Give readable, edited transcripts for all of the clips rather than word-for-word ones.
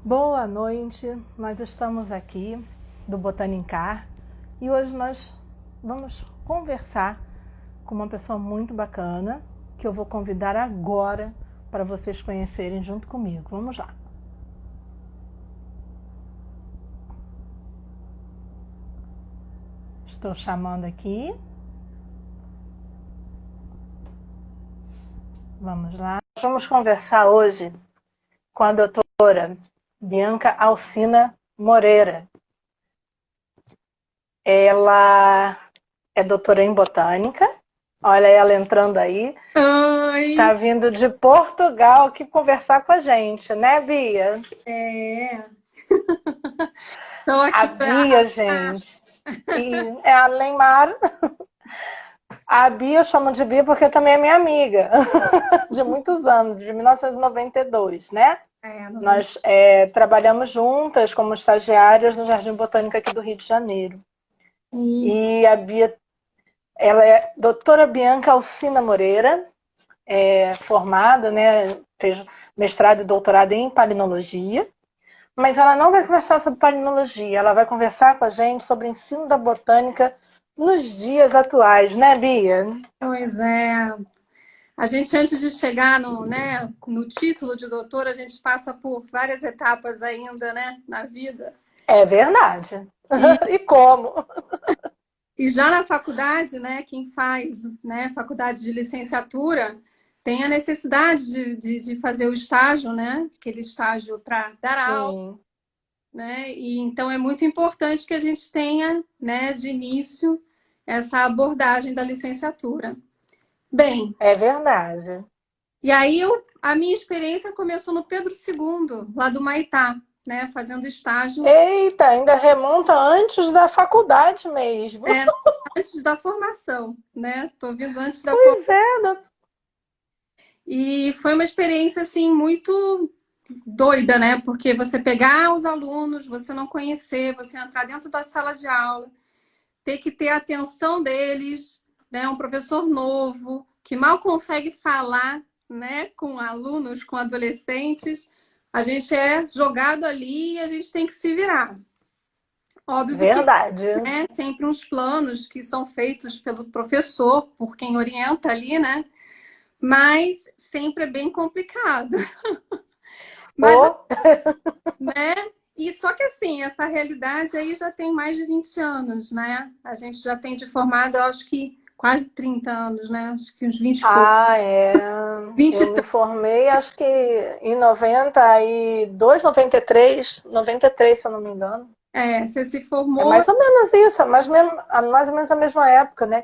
Boa noite, nós estamos aqui do Botanicar e hoje nós vamos conversar com uma pessoa muito bacana que eu vou convidar agora para vocês conhecerem junto comigo. Vamos lá. Estou chamando aqui. Vamos lá. Nós vamos conversar hoje com a doutora Bianca Alcina Moreira. Ela é doutora em botânica. Olha ela entrando aí. Oi! Está vindo de Portugal aqui conversar com a gente, né, Bia? É. Tô A aqui. Bia, gente. E é a Neymar. A Bia eu chamo de Bia porque também é minha amiga. De muitos anos, de 1992, né? Nós trabalhamos juntas como estagiárias no Jardim Botânico aqui do Rio de Janeiro. Isso. E a Bia, ela é doutora Bianca Alcina Moreira, formada, né, fez mestrado e doutorado em palinologia, mas ela não vai conversar sobre palinologia, ela vai conversar com a gente sobre o ensino da botânica nos dias atuais, né, Bia? Pois é. A gente, antes de chegar no título de doutor, a gente passa por várias etapas ainda, né, na vida. É verdade. E, E como? e já na faculdade, né, quem faz, né, faculdade de licenciatura, tem a necessidade de fazer o estágio, né, aquele estágio para dar aula. Sim, Né? E então é muito importante que a gente tenha, né, de início essa abordagem da licenciatura. Bem, é verdade. e aí a minha experiência começou no Pedro II, lá do Maitá, né, fazendo estágio, Eita, ainda remonta antes da faculdade mesmo. é, antes da formação, né? Tô vindo antes da formação. Pois é, E foi uma experiência assim muito doida, né? Porque você pegar os alunos, você não conhecer, você entrar dentro da sala de aula, ter que ter a atenção deles, né? Um professor novo, que mal consegue falar, né, com alunos, com adolescentes. A gente é jogado ali e a gente tem que se virar. Óbvio que verdade. é sempre uns planos que são feitos pelo professor, por quem orienta ali, né? Mas sempre é bem complicado. Mas, Oh, né? E só que assim, essa realidade aí já tem mais de 20 anos, né? A gente já tem de formado, eu acho que quase 30 anos, né? Acho que uns 20 e pouco. é. Eu 20 me formei, acho que em 92, 93, se eu não me engano. você se É formou. mais ou menos isso, mais ou menos a mesma época, né,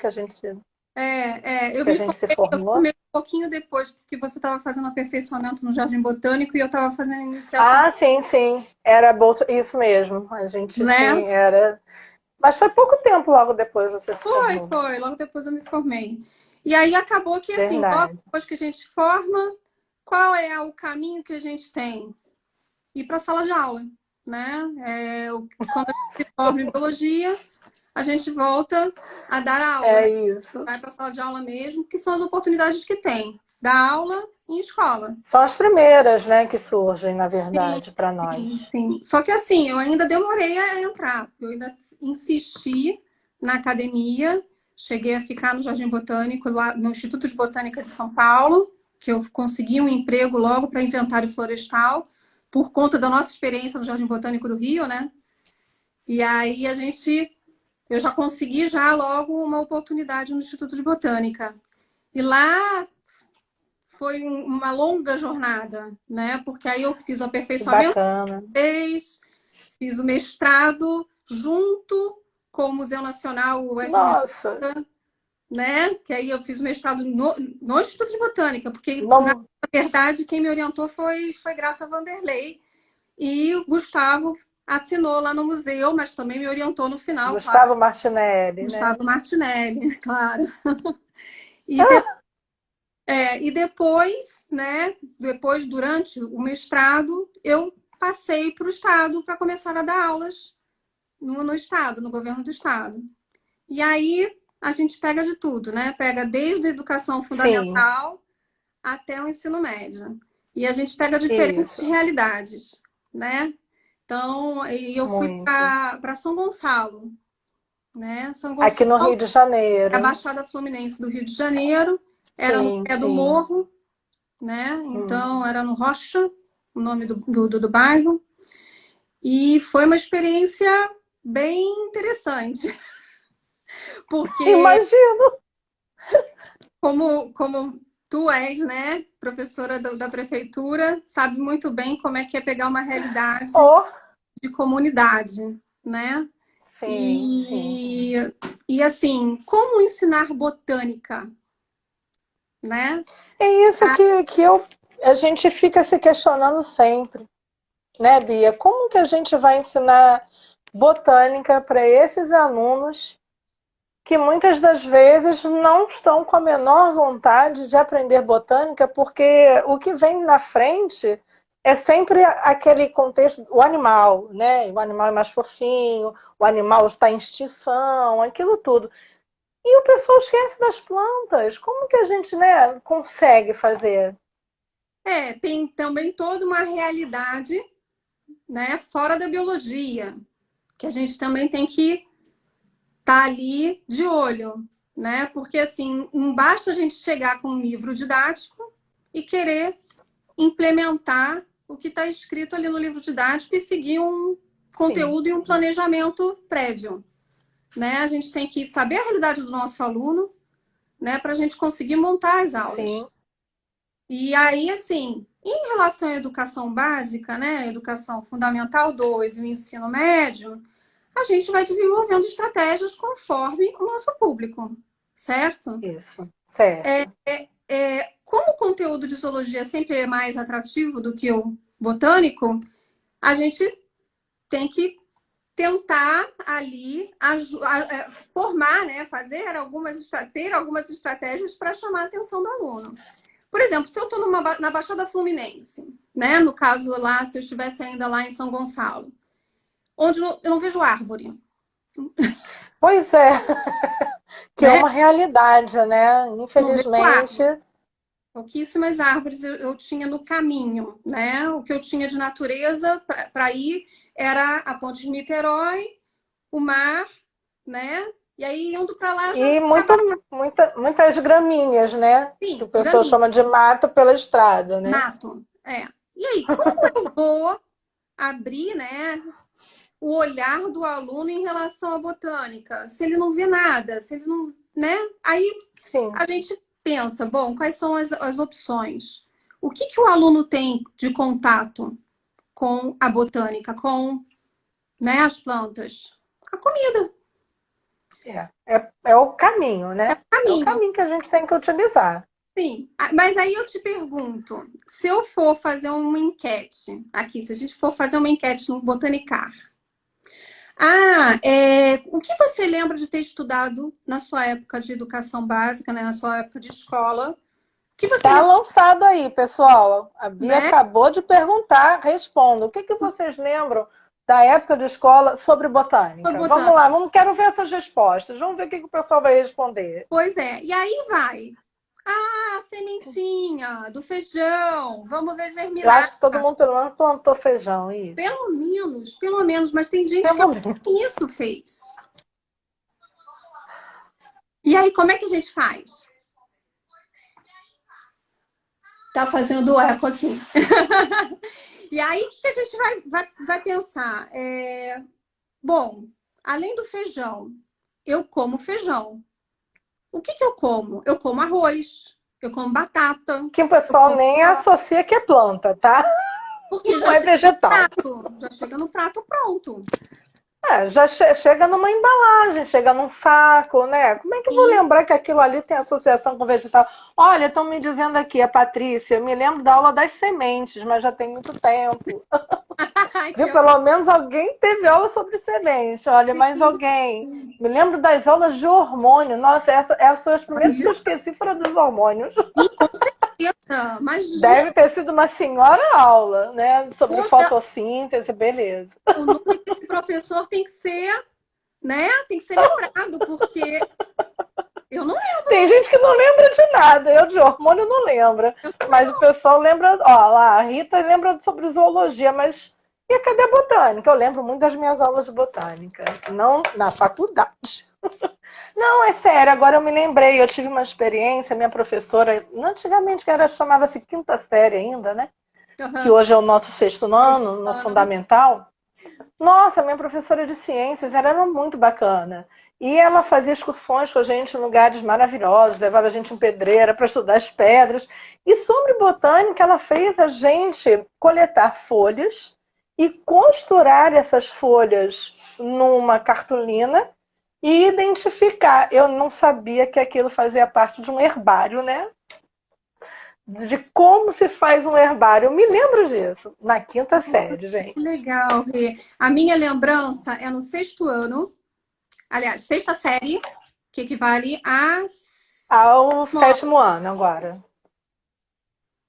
Eu que a me gente se formei, eu formou. formei um pouquinho depois, porque você estava fazendo aperfeiçoamento no Jardim Botânico e eu estava fazendo iniciação, Ah, sim, sim. Era bolsa, isso mesmo. A gente né? tinha, era. Mas foi pouco tempo logo depois você se formou. Foi. Logo depois eu me formei. E aí acabou que, assim, logo Verdade. depois que a gente forma, qual é o caminho que a gente tem? Ir para a sala de aula, né? Quando a gente se forma em biologia, a gente volta a dar aula, É né? isso. Vai para a sala de aula mesmo, que são as oportunidades que tem. Dar aula em escola. São as primeiras, né, que surgem, na Sim, verdade, para sim, nós. sim. Só que assim, eu ainda demorei a entrar. Eu ainda insisti na academia. Cheguei a ficar no Jardim Botânico, lá no Instituto de Botânica de São Paulo, que eu consegui um emprego logo para inventário florestal, por conta da nossa experiência no Jardim Botânico do Rio, né? E aí eu já consegui já logo uma oportunidade no Instituto de Botânica. E lá foi uma longa jornada, né? Porque aí eu fiz o Que aperfeiçoamento, bacana. fiz o mestrado junto com o Museu Nacional, o UFRJ, Nossa, né? Que aí eu fiz o mestrado no Instituto de Botânica, porque, na não, verdade, quem me orientou foi Graça Vanderlei. E o Gustavo assinou lá no museu, mas também me orientou no final, claro. Gustavo Martinelli, né? Gustavo Martinelli, claro. E, de, e depois, né? Depois, durante o mestrado, eu passei para o Estado para começar a dar aulas no Estado, no governo do Estado. E aí a gente pega de tudo, né? Pega desde a educação Sim, fundamental até o ensino médio. E a gente pega diferentes isso. realidades. né? Então, e eu fui Muito. para São Gonçalo, né? São Aqui no Gonçalo Rio de é a Janeiro. Baixada Fluminense do Rio de Janeiro, era no Sim, pé do sim. morro, né? Hum. Então, era no Rocha, o nome do bairro. E foi uma experiência bem interessante, porque Imagino. como tu és, né, professora da prefeitura, sabe muito bem como é que é pegar uma realidade Oh, de comunidade, né? sim, sim. E, e assim, como ensinar botânica, né? É isso a gente fica se questionando sempre, né, Bia? Como que a gente vai ensinar botânica para esses alunos que muitas das vezes não estão com a menor vontade de aprender botânica, porque o que vem na frente é sempre aquele contexto, o animal, né? O animal é mais fofinho, o animal está em extinção, aquilo tudo. E o pessoal esquece das plantas. Como que a gente, né, consegue fazer? Tem também toda uma realidade, né, fora da biologia, que a gente também tem que estar ali de olho, né? Porque assim, não basta a gente chegar com um livro didático e querer implementar o que está escrito ali no livro didático e seguir um Sim, conteúdo e um planejamento prévio, né? A gente tem que saber a realidade do nosso aluno, né, para a gente conseguir montar as aulas. sim. E aí, assim, em relação à educação básica, né, educação fundamental 2 e o ensino médio, a gente vai desenvolvendo estratégias conforme o nosso público, certo? Isso, certo. Como o conteúdo de zoologia sempre é mais atrativo do que o botânico, a gente tem que tentar ali formar, né, ter algumas estratégias para chamar a atenção do aluno. Por exemplo, se eu estou na Baixada Fluminense, né, no caso lá, se eu estivesse ainda lá em São Gonçalo, onde eu não vejo árvore, Pois é, que é né? uma realidade, né? Não vejo Infelizmente, árvore. Pouquíssimas árvores eu tinha no caminho, né? O que eu tinha de natureza para ir era a ponte de Niterói, o mar, né? E aí, indo para lá, já e acabava. muitas gramíneas, né? Que o Sim, pessoal graminha, chama de mato pela estrada, né? mato. E aí, como eu vou abrir, né, o olhar do aluno em relação à botânica? Se ele não vê nada, se ele não, né? Aí Sim, a gente pensa, bom, quais são as opções? O que o aluno tem de contato com a botânica, com, né, as plantas? A comida, é o caminho, né? É o caminho. caminho que a gente tem que utilizar. Sim, mas aí eu te pergunto, se eu for fazer uma enquete aqui, se a gente for fazer uma enquete no Botanicar, o que você lembra de ter estudado na sua época de educação básica, né, na sua época de escola? O que você Tá lembra, lançado aí, pessoal. A Bia né? acabou de perguntar, respondo. O que vocês lembram da época de escola sobre Sobre botânica? Vamos botânica. lá, quero ver essas respostas. Vamos ver o que o pessoal vai responder. Pois é, e aí vai. A sementinha do feijão, vamos ver Eu germinar. acho que todo mundo pelo menos plantou feijão, isso. Pelo menos, mas tem gente que Pelo menos. isso fez. E aí, como é que a gente faz? Tá fazendo eco aqui. E aí, o que a gente vai pensar? Bom, além do feijão, eu como feijão. O que eu como? Eu como arroz, eu como batata, Que o eu pessoal como nem carne, associa que é planta, tá? porque Não já é chega no vegetal. prato, já chega no prato pronto. Já chega numa embalagem, chega num saco, né? Como é que eu vou E lembrar que aquilo ali tem associação com vegetal? Olha, estão me dizendo aqui, a Patrícia, eu me lembro da aula das sementes, mas já tem muito tempo. Viu? que Pelo menos alguém teve aula sobre semente. Olha, mais sim, alguém. sim. Me lembro das aulas de hormônio. Nossa, essas são as primeiras Aí, que eu esqueci foram dos hormônios. sim, com certeza. Mas, Deve ter sido uma senhora aula, né? Sobre poxa, fotossíntese, beleza. o nome desse professor tem que ser, né? Tem que ser lembrado, porque eu não Tem gente que não lembra de nada. Eu de hormônio não lembro. eu também Mas o pessoal lembra. Ó, lá, a Rita lembra sobre zoologia, mas E cadê a botânica? Eu lembro muito das minhas aulas de botânica, não na faculdade. Não, é sério, agora eu me lembrei, eu tive uma experiência, minha professora, antigamente que era, chamava-se quinta série ainda, né? Que Aham. hoje é o nosso sexto ano, no Ana. fundamental. Nossa, minha professora de ciências, ela era muito bacana. E ela fazia excursões com a gente em lugares maravilhosos, levava a gente em pedreira para estudar as pedras. E sobre botânica, ela fez a gente coletar folhas e costurar essas folhas numa cartolina e identificar. Eu não sabia que aquilo fazia parte de um herbário, né? De como se faz um herbário. Eu me lembro disso, na quinta série, gente. Legal, Rê. A minha lembrança é no sexto ano, aliás, sexta série, que equivale a... Ao Não, sétimo ano agora.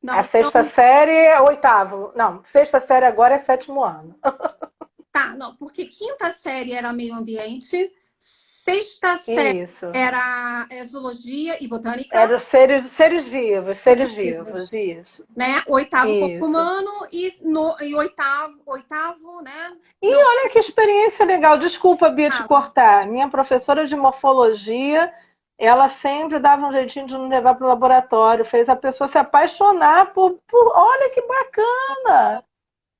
A não, sexta então, série é oitavo. Não, sexta série agora é sétimo ano. tá, não, porque quinta série era meio ambiente, sexta série Isso. era zoologia e botânica, Era seres vivos, vivos, isso. né? Oitavo corpo Isso. humano e oitavo, né? E Não, olha que experiência legal. Desculpa, Bia, te oitavo. cortar. Minha professora de morfologia, ela sempre dava um jeitinho de nos levar para o laboratório. Fez a pessoa se apaixonar por... Olha que bacana!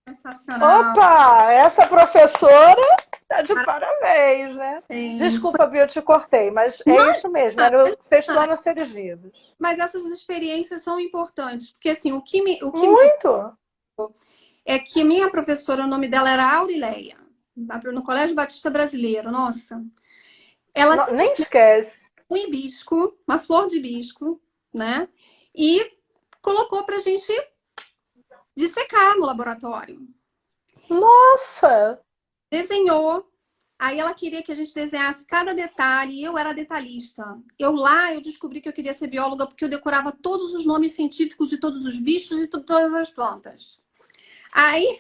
Sensacional. Opa, essa professora tá de parabéns, né? Parabéns. Desculpa, Bia, eu te cortei, mas é isso mesmo, era o sexto ano seres vivos. Mas essas experiências são importantes, porque assim, o que me Muito! é que minha professora, o nome dela era Aurileia, no Colégio Batista Brasileiro, nossa. Ela Não, nem simplesmente esquece. um hibisco, uma flor de hibisco, né? E colocou pra gente dissecar no laboratório. Nossa! Desenhou. Aí ela queria que a gente desenhasse cada detalhe, e eu era detalhista. Eu descobri que eu queria ser bióloga porque eu decorava todos os nomes científicos de todos os bichos e todas as plantas. Aí,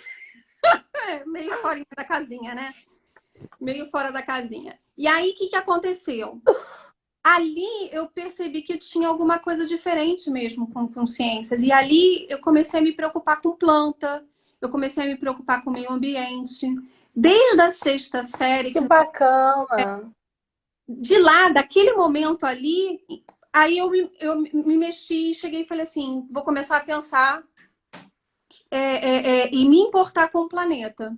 meio fora da casinha, né? Meio fora da casinha. E aí, o que aconteceu? Ali eu percebi que tinha alguma coisa diferente mesmo com ciências. E ali eu comecei a me preocupar com planta, eu comecei a me preocupar com o meio ambiente. Desde a sexta série, Que bacana! de lá, daquele momento ali, aí eu me mexi, cheguei e falei assim, vou começar a pensar e me importar com o planeta.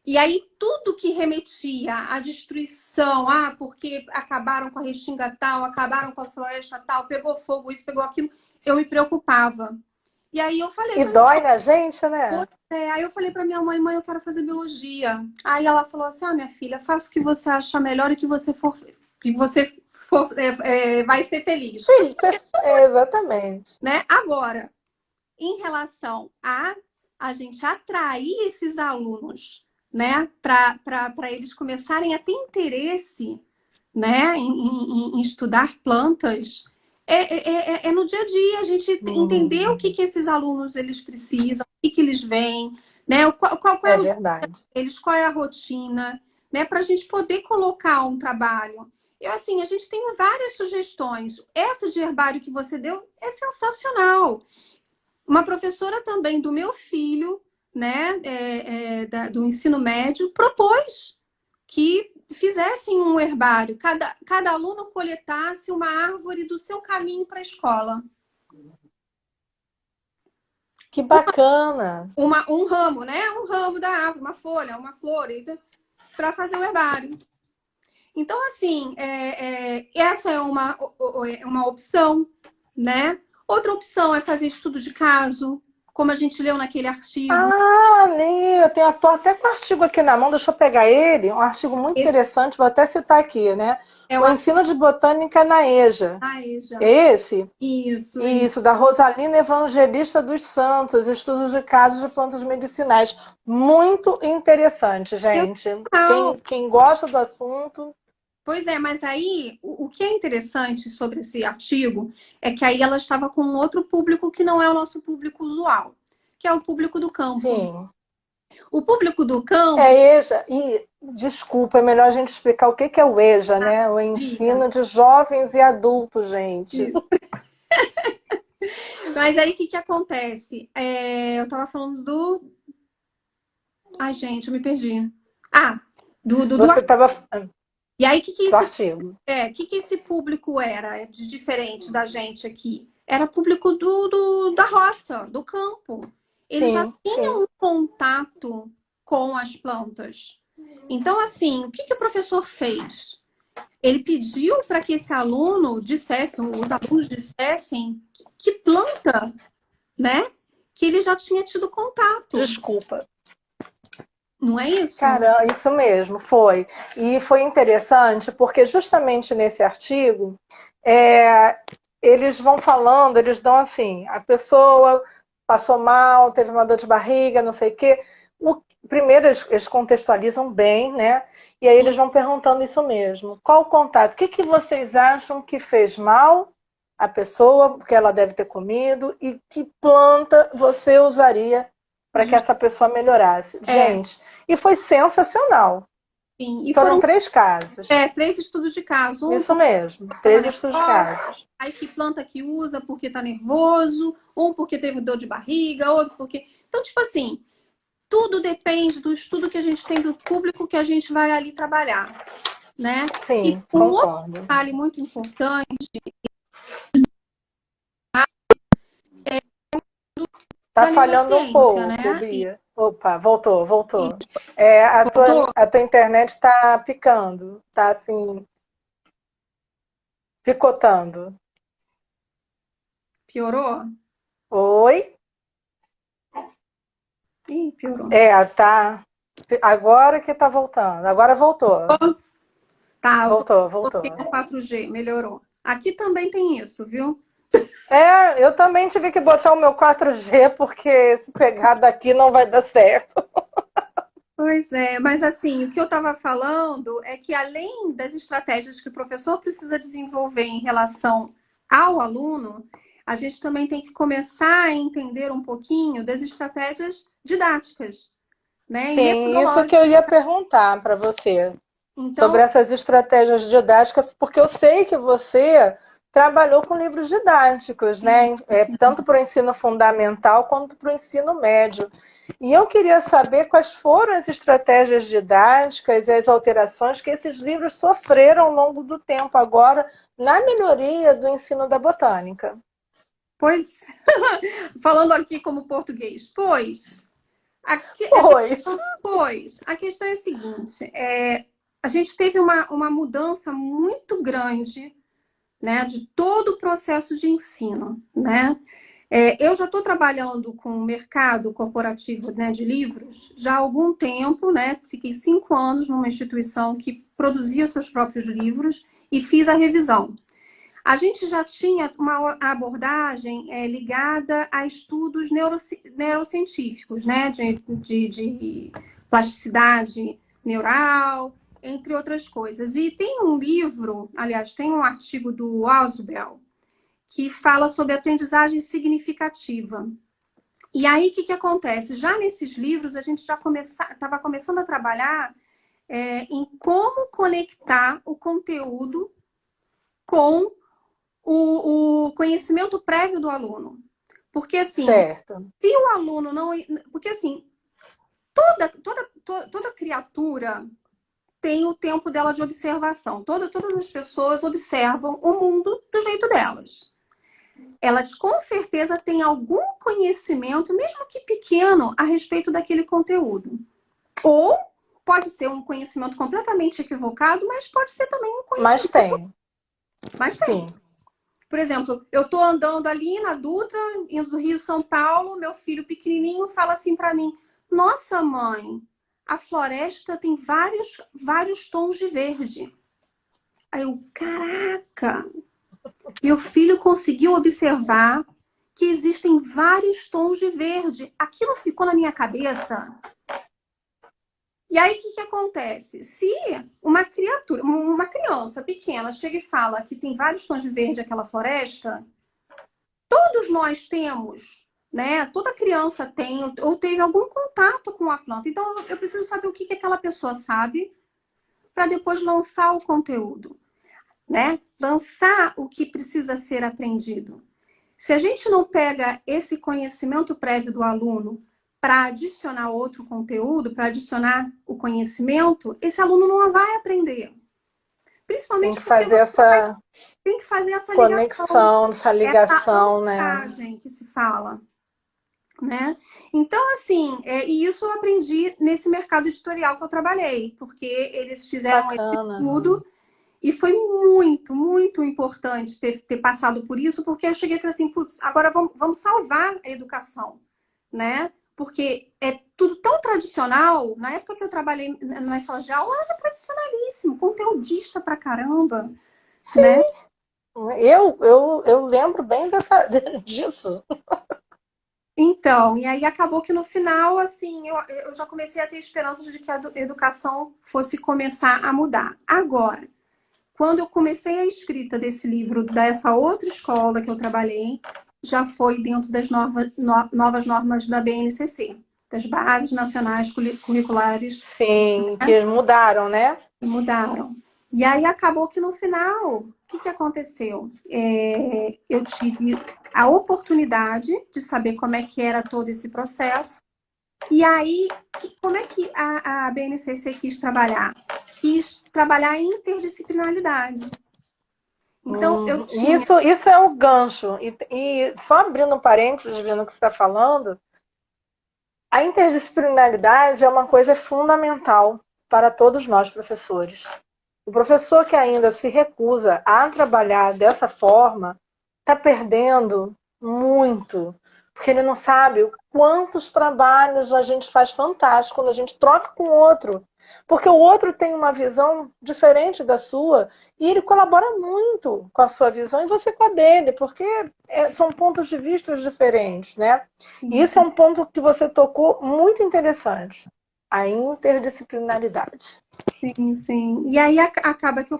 E aí tudo que remetia à destruição, porque acabaram com a restinga tal, acabaram com a floresta tal, pegou fogo, isso, pegou aquilo, eu me preocupava. E aí eu falei E para minha dói na gente, né? aí eu falei para minha mãe, eu quero fazer biologia. Aí ela falou assim, minha filha, faça o que você achar melhor e que você vai ser feliz, Sim, exatamente. né? Agora, em relação a gente atrair esses alunos, né, para eles começarem a ter interesse, né, em estudar plantas, é no dia a dia a gente entender o que esses alunos eles precisam, o que eles veem, né, qual é É o verdade. deles, qual é a rotina, né, para a gente poder colocar um trabalho. Eu, assim, a gente tem várias sugestões. Essa de herbário que você deu é sensacional. Uma professora também do meu filho, né, do ensino médio, propôs que fizessem um herbário, cada aluno coletasse uma árvore do seu caminho para a escola. Que bacana! Um ramo, né? Um ramo da árvore, uma folha, uma flor, para fazer o herbário. Então, assim, essa é uma opção, né? Outra opção é fazer estudo de caso, como a gente leu naquele artigo. Eu tô até com o artigo aqui na mão, deixa eu pegar ele, um artigo muito Esse interessante, vou até citar aqui, né? é o O artigo ensino de botânica na EJA. da EJA. É esse? Isso, isso. Isso, da Rosalina Evangelista dos Santos, estudos de casos de plantas medicinais. Muito interessante, gente. Sensacional. Quem gosta do assunto. Pois é, mas aí o que é interessante sobre esse artigo é que aí ela estava com um outro público que não é o nosso público usual, que é o público do campo. Sim. O público do campo, É EJA. E, desculpa, é melhor a gente explicar o que é o EJA, né? O diga. ensino de jovens e adultos, gente. Mas aí o que acontece? Eu estava falando Ai, gente, eu me perdi. Ah, Você estava E aí, o que do artigo. que esse público era de diferente da gente aqui? Era público da roça, do campo. Eles já Sim, sim. tinham um contato com as plantas. Então, assim, o que que o professor fez? Ele pediu para que esse aluno dissesse, os alunos dissessem que planta, né? Que ele já tinha tido contato. Desculpa. Não é isso? Cara, isso mesmo, foi. E foi interessante porque justamente nesse artigo eles vão falando, eles dão assim, a pessoa passou mal, teve uma dor de barriga, não sei o quê. Primeiro eles contextualizam bem, né? E aí eles vão perguntando isso mesmo. Qual o contato? O que que vocês acham que fez mal a pessoa, porque ela deve ter comido, e que planta você usaria para que essa pessoa melhorasse? É, Gente, e foi sensacional. sim. E Foram foram 3 casos. 3 estudos de caso. Um Isso mesmo, estava 3 estudos de nervosa, casos. aí que planta que usa porque está nervoso, um porque teve dor de barriga, outro porque. Então, tipo assim, tudo depende do estudo que a gente tem do público que a gente vai ali trabalhar, né? E Sim, um outro concordo. detalhe muito importante Tá da falhando um neurociência, pouco, né? E Bia. Opa, voltou, e voltou. É, a tua, voltou, a tua internet tá picando, tá assim, picotando. piorou? Oi? Ih, piorou. Tá. Agora que tá voltando. Agora voltou. Tá, eu Voltou, coloquei voltou. no 4G, melhorou. Aqui também tem isso, viu? Eu também tive que botar o meu 4G, porque se pegar daqui não vai dar certo. Pois é, mas assim, o que eu estava falando é que além das estratégias que o professor precisa desenvolver em relação ao aluno, a gente também tem que começar a entender um pouquinho das estratégias didáticas, né? E Sim, isso que eu metodológicas. ia perguntar para você, sobre Então, essas estratégias didáticas, porque eu sei que você trabalhou com livros didáticos, sim, né? sim. Tanto para o ensino fundamental quanto para o ensino médio. E eu queria saber quais foram as estratégias didáticas e as alterações que esses livros sofreram ao longo do tempo, agora, na melhoria do ensino da botânica. Pois, falando aqui como português, Foi. a questão é a seguinte, a gente teve uma mudança muito grande, né, de todo o processo de ensino, né? Eu já estou trabalhando com o mercado corporativo, né, de livros já há algum tempo, né? Fiquei 5 anos numa instituição que produzia seus próprios livros e fiz a revisão. A gente já tinha uma abordagem ligada a estudos neurocientíficos, né? De plasticidade neural, entre outras coisas. E tem um livro, aliás, tem um artigo do Ausubel, que fala sobre aprendizagem significativa. E aí, o que acontece? Já nesses livros, a gente já estava começando a trabalhar em como conectar o conteúdo com o conhecimento prévio do aluno. Porque, assim, Certo. se o aluno não. Porque, assim, toda criatura tem o tempo dela de observação. Todas as pessoas observam o mundo do jeito delas. Elas com certeza têm algum conhecimento, mesmo que pequeno, a respeito daquele conteúdo. Ou pode ser um conhecimento completamente equivocado, mas pode ser também um Mas conhecimento. tem. Mas Sim. tem. Por exemplo, eu estou andando ali na Dutra, indo do Rio São Paulo, meu filho pequenininho fala assim para mim: Nossa, mãe, a floresta tem vários tons de verde. Aí eu, caraca, meu filho conseguiu observar que existem vários tons de verde. Aquilo ficou na minha cabeça. E aí, o que acontece? Se uma criança pequena chega e fala que tem vários tons de verde aquela floresta, todos nós temos, né? Toda criança tem ou teve algum contato com a planta. Então, eu preciso saber o que aquela pessoa sabe para depois lançar o conteúdo, né? Lançar o que precisa ser aprendido. Se a gente não pega esse conhecimento prévio do aluno para adicionar outro conteúdo, para adicionar o conhecimento, esse aluno não vai aprender. Tem Principalmente que porque fazer você essa tem que fazer essa ligação, conexão, essa essa ligação, né? amputagem que se fala, né? Então, assim, e isso eu aprendi nesse mercado editorial que eu trabalhei, porque eles fizeram esse Bacana. estudo e foi muito, muito importante ter passado por isso, porque eu cheguei e falei assim, putz, agora vamos salvar a educação, né? Porque é tudo tão tradicional. Na época que eu trabalhei nas salas de aula, era tradicionalíssimo, conteudista pra caramba, né? Eu lembro bem disso. Então, e aí acabou que no final, assim, eu já comecei a ter esperanças de que a educação fosse começar a mudar. Agora, quando eu comecei a escrita desse livro, dessa outra escola que eu trabalhei, já foi dentro das novas normas da BNCC, das Bases Nacionais Curriculares, Sim, né? que mudaram, né? Que mudaram. E aí acabou que no final, o que aconteceu? Eu tive a oportunidade de saber como é que era todo esse processo. E aí, como é que a BNCC quis trabalhar? Quis trabalhar a interdisciplinaridade. Então, eu tinha. Isso é o gancho. E só abrindo um parênteses, vendo o que você está falando, a interdisciplinaridade é uma coisa fundamental para todos nós, professores. O professor que ainda se recusa a trabalhar dessa forma está perdendo muito, porque ele não sabe quantos trabalhos a gente faz fantástico quando a gente troca com o outro. Porque o outro tem uma visão diferente da sua e ele colabora muito com a sua visão e você com a dele, porque são pontos de vista diferentes, né? E isso é um ponto que você tocou muito interessante, a interdisciplinaridade. Sim, sim. E aí acaba que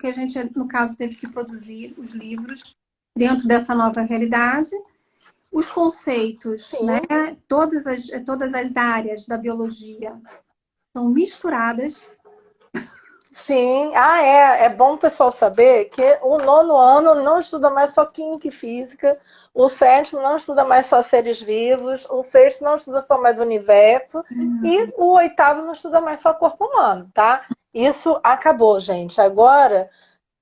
a gente, no caso, teve que produzir os livros dentro dessa nova realidade. Os conceitos, né? Sim, Todas as áreas da biologia são misturadas. sim. Ah, é bom o pessoal saber que o nono ano não estuda mais só química e física, o sétimo não estuda mais só seres vivos, o sexto não estuda só mais universo e o oitavo não estuda mais só corpo humano, tá? Isso acabou, gente. Agora,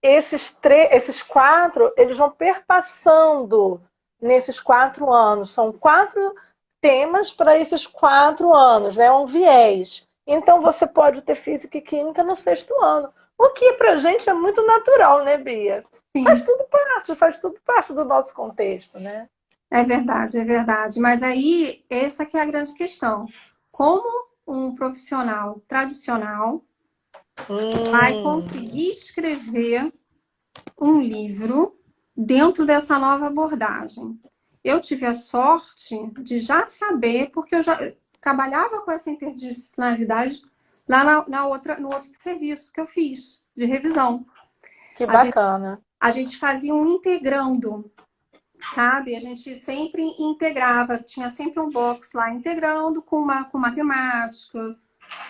esses quatro, eles vão perpassando nesses 4 anos. São 4 temas para esses 4 anos, né? Um viés. Então você pode ter física e química no sexto ano. O que para a gente é muito natural, né, Bia? Sim, Faz tudo parte do nosso contexto, né? é verdade, é verdade. Mas aí, essa que é a grande questão. Como um profissional tradicional vai Hum, conseguir escrever um livro dentro dessa nova abordagem? Eu tive a sorte de já saber, porque eu já trabalhava com essa interdisciplinaridade lá no outro serviço que eu fiz, de revisão. que A gente, bacana. a gente fazia um integrando, sabe? A gente sempre integrava, tinha sempre um box lá integrando com matemática,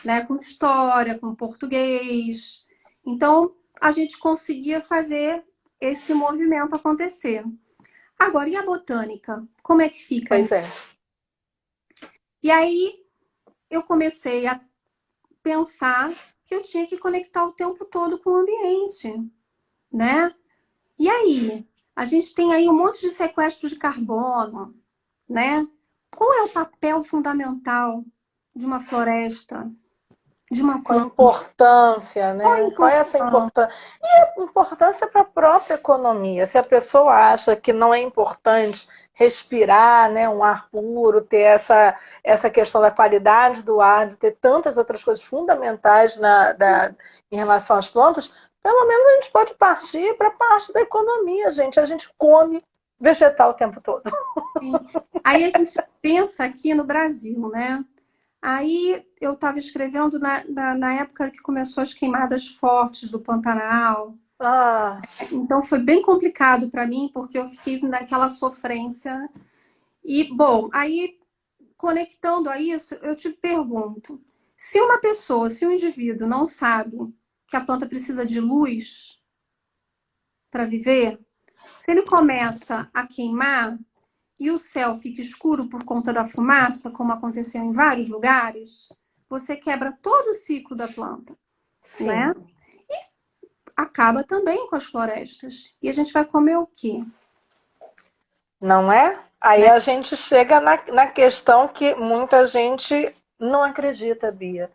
né? Com história, com português. Então, a gente conseguia fazer esse movimento acontecer. Agora, e a botânica? Como é que fica? Pois é. E aí, eu comecei a pensar que eu tinha que conectar o tempo todo com o ambiente, né? E aí, a gente tem aí um monte de sequestro de carbono, né? Qual é o papel fundamental de uma floresta, de uma Qual a planta? importância, Qual é a né? Qual é essa importância? importância? E a importância para a própria economia. Se a pessoa acha que não é importante respirar, né, um ar puro, ter essa questão da qualidade do ar, de ter tantas outras coisas fundamentais em relação às plantas, pelo menos a gente pode partir para a parte da economia, gente. A gente come vegetal o tempo todo. Sim. Aí a gente pensa aqui no Brasil, né? Aí eu estava escrevendo na época que começou as queimadas fortes do Pantanal. Ah, Então foi bem complicado para mim, porque eu fiquei naquela sofrência. E, bom, aí conectando a isso, eu te pergunto: se uma pessoa, se um indivíduo não sabe que a planta precisa de luz para viver, se ele começa a queimar, e o céu fica escuro por conta da fumaça, como aconteceu em vários lugares, você quebra todo o ciclo da planta, né? Sim. Acaba também com as florestas. E a gente vai comer o quê? Não é? Aí Né? a gente chega na questão que muita gente não acredita, Bia.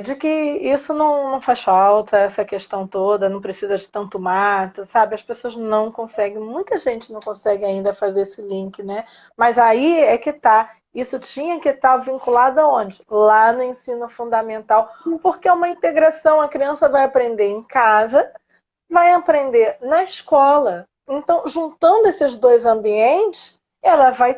De que isso não faz falta, essa questão toda, não precisa de tanto mato, sabe? As pessoas não conseguem, muita gente não consegue ainda fazer esse link, né? Mas aí é que tá. Isso tinha que estar vinculado aonde? Lá no ensino fundamental, Isso. porque é uma integração, a criança vai aprender em casa, vai aprender na escola. Então, juntando esses dois ambientes, ela vai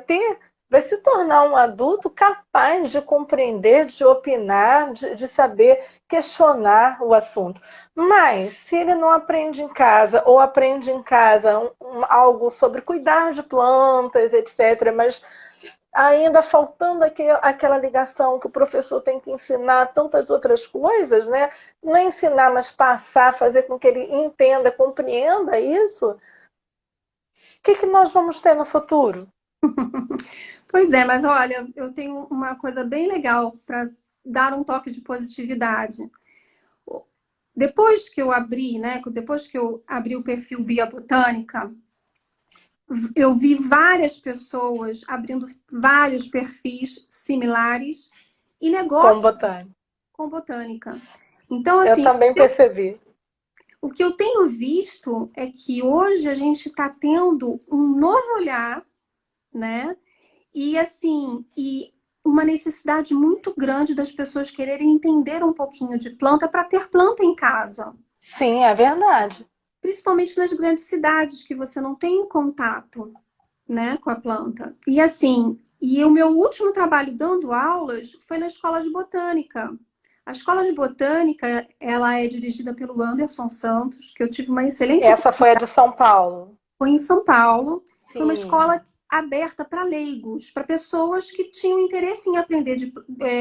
se tornar um adulto capaz de compreender, de opinar, de saber questionar o assunto. Mas, se ele não aprende em casa, ou aprende em casa algo sobre cuidar de plantas, etc., mas ainda faltando aquela ligação que o professor tem que ensinar tantas outras coisas, né? Não é ensinar, mas passar, fazer com que ele entenda, compreenda isso. O que nós vamos ter no futuro? Pois é, mas olha, eu tenho uma coisa bem legal para dar um toque de positividade. Depois que eu abri, né? Depois que eu abri o perfil Bia Botânica, eu vi várias pessoas abrindo vários perfis similares e Com negócios botânica. com botânica. Então, Eu assim, também percebi. o que eu tenho visto é que hoje a gente está tendo um novo olhar, né? E assim, e uma necessidade muito grande das pessoas quererem entender um pouquinho de planta para ter planta em casa. Sim, é verdade. Principalmente nas grandes cidades, que você não tem contato, né, com a planta. E assim, e o meu último trabalho dando aulas foi na escola de botânica. A escola de botânica, ela é dirigida pelo Anderson Santos, que eu tive uma excelente Essa foi a oportunidade. de São Paulo. Foi em São Paulo. Foi uma Sim. escola aberta para leigos, para pessoas que tinham interesse em aprender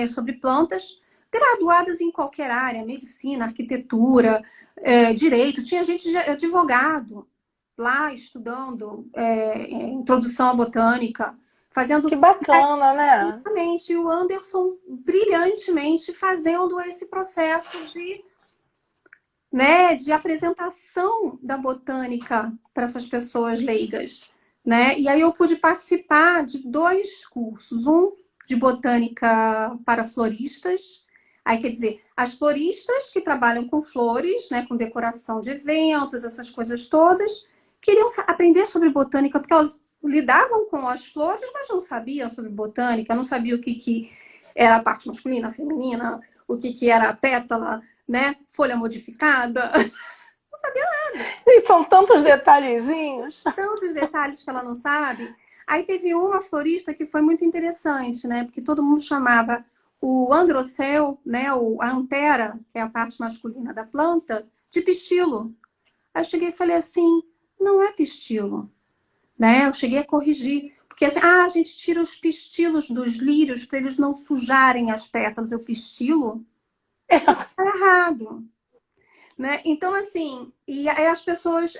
sobre plantas, graduadas em qualquer área, medicina, arquitetura, direito. Tinha gente de advogado lá estudando introdução à botânica, fazendo Que bacana, né? justamente o Anderson brilhantemente fazendo esse processo de, né, de apresentação da botânica para essas pessoas leigas, né? E aí eu pude participar de dois cursos, um de botânica para floristas. Aí quer dizer, as floristas que trabalham com flores, né, com decoração de eventos, essas coisas todas, queriam aprender sobre botânica porque elas lidavam com as flores, mas não sabiam sobre botânica, não sabiam que era a parte masculina, a feminina, o que era a pétala, né? Folha modificada. Não sabia E são tantos detalhezinhos. tantos detalhes que ela não sabe. Aí teve uma florista que foi muito interessante, né? Porque todo mundo chamava o androceu, né? A antera, que é a parte masculina da planta, de pistilo. Aí eu cheguei e falei assim, não é pistilo, né? Eu cheguei a corrigir. Porque assim, a gente tira os pistilos dos lírios para eles não sujarem as pétalas. Eu pistilo? Tá errado. Né? Então, assim, e aí as pessoas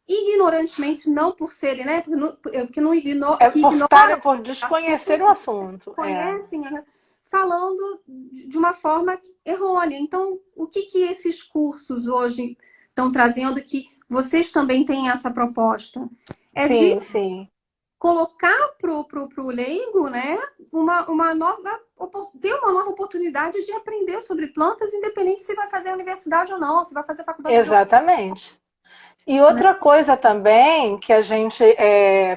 ignorantemente, não por serem, né? Porque não É que por ignoram estar, por o desconhecer o assunto, assunto. É. conhecem, né? Falando de uma forma errônea. Então, o que esses cursos hoje estão trazendo que vocês também têm essa proposta? É de Sim, sim. colocar pro leigo, né, uma nova, ter uma nova oportunidade de aprender sobre plantas, independente se vai fazer universidade ou não, se vai fazer faculdade de biologia, Exatamente. E né? outra coisa também que a gente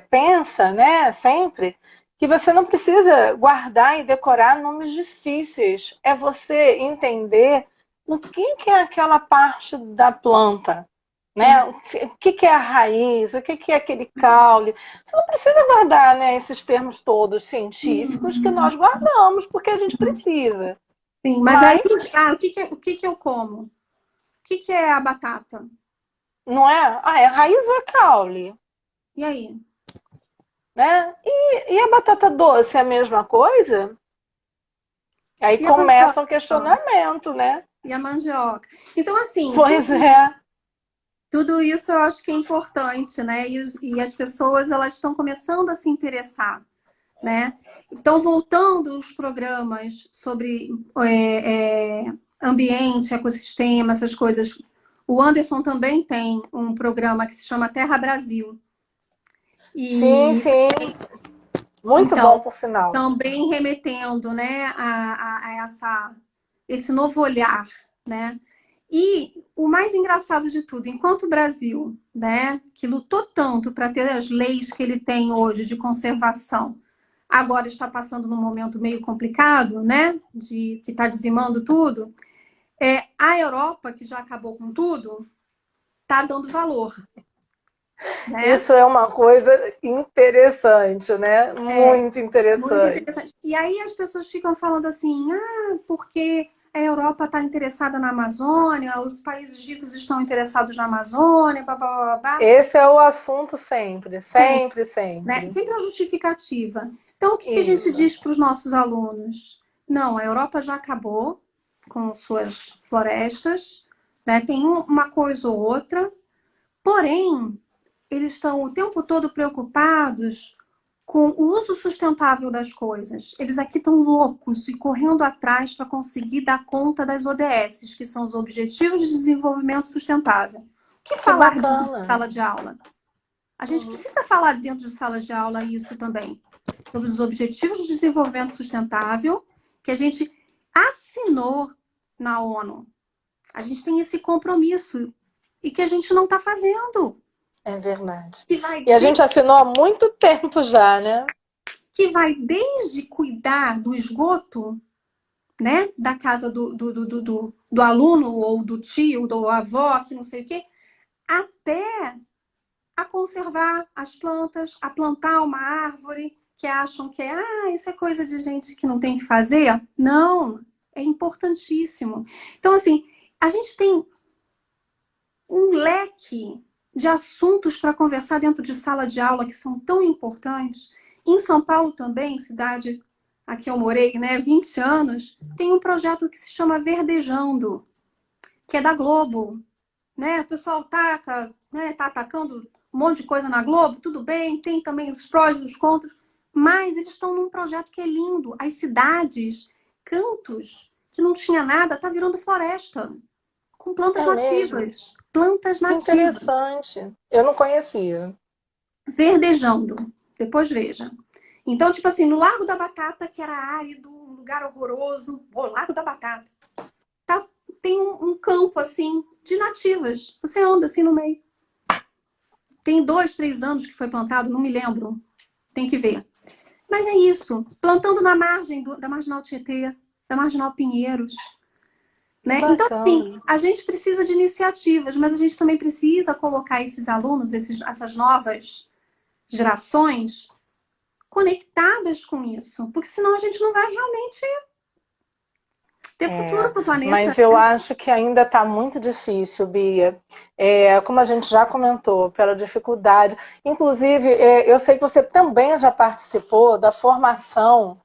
pensa, né, sempre, que você não precisa guardar e decorar nomes difíceis. É você entender o que é aquela parte da planta, Sim. né? O que é a raiz, o que é aquele caule. Você não precisa guardar, né, esses termos todos científicos que nós guardamos, porque a gente precisa. Sim, mas aí, Mas, o que eu como? O que é a batata? não é? Ah, é raiz ou é caule? E aí? Né? E a batata doce é a mesma coisa? Aí E a mandioca? começa o questionamento, né? E a mandioca? Então, assim, Pois é. Tudo isso eu acho que é importante, né? E as pessoas elas estão começando a se interessar, né? Então, voltando os programas sobre ambiente, ecossistema, essas coisas. O Anderson também tem um programa que se chama Terra Brasil. Sim, E sim. Muito bom, então, por sinal. também remetendo, né, esse novo olhar, né? E o mais engraçado de tudo, enquanto o Brasil, né, que lutou tanto para ter as leis que ele tem hoje de conservação, agora está passando num momento meio complicado, né, de que está dizimando tudo, a Europa, que já acabou com tudo, está dando valor, né? Isso é uma coisa interessante, né? É, Muito muito interessante. interessante. E aí as pessoas ficam falando assim, porque a Europa está interessada na Amazônia, os países ricos estão interessados na Amazônia, blá, blá, blá, blá, Esse é o assunto sempre, tem, sempre, né? sempre. Sempre a justificativa. Então, o que que a gente Isso. diz para os nossos alunos? Não, a Europa já acabou com suas florestas, né? Tem uma coisa ou outra, porém, eles estão o tempo todo preocupados com o uso sustentável das coisas. Eles aqui estão loucos e correndo atrás para conseguir dar conta das ODS, que são os Objetivos de Desenvolvimento Sustentável. O que Que falar dentro de bacana. sala de aula? A gente Uhum. precisa falar dentro de sala de aula isso também, sobre os Objetivos de Desenvolvimento Sustentável, que a gente assinou na ONU. A gente tem esse compromisso e que a gente não está fazendo. É verdade. Que vai E a gente assinou há muito tempo já, né? desde cuidar do esgoto, né, da casa do aluno ou do tio, do avó, que não sei o quê, até a conservar as plantas, a plantar uma árvore que acham que isso é coisa de gente que não tem que fazer. Não, é importantíssimo. Então, assim, a gente tem um leque de assuntos para conversar dentro de sala de aula que são tão importantes. Em São Paulo também, cidade a que eu morei, né, 20 anos, tem um projeto que se chama Verdejando, que é da Globo, né? O pessoal taca, né, tá atacando um monte de coisa na Globo, tudo bem, tem também os prós e os contras, mas eles estão num projeto que é lindo. As cidades, cantos que não tinha nada, tá virando floresta, com plantas É mesmo. nativas. Plantas Que nativas. interessante. Eu não conhecia. Verdejando. Depois veja. Então, tipo assim, no Largo da Batata, que era árido, um lugar horroroso, o Largo da Batata, tá, tem um campo assim de nativas. Você anda assim no meio. Tem 2, 3 anos que foi plantado, não me lembro. Tem que ver. Mas é isso. Plantando na margem da Marginal Tietê, da Marginal Pinheiros. Que Né? Então, assim, bacana. a gente precisa de iniciativas, mas a gente também precisa colocar esses alunos, essas novas gerações, conectadas com isso. Porque senão a gente não vai realmente ter futuro É, para o planeta. mas eu acho que ainda está muito difícil, Bia. Como a gente já comentou, pela dificuldade. Inclusive, eu sei que você também já participou da formação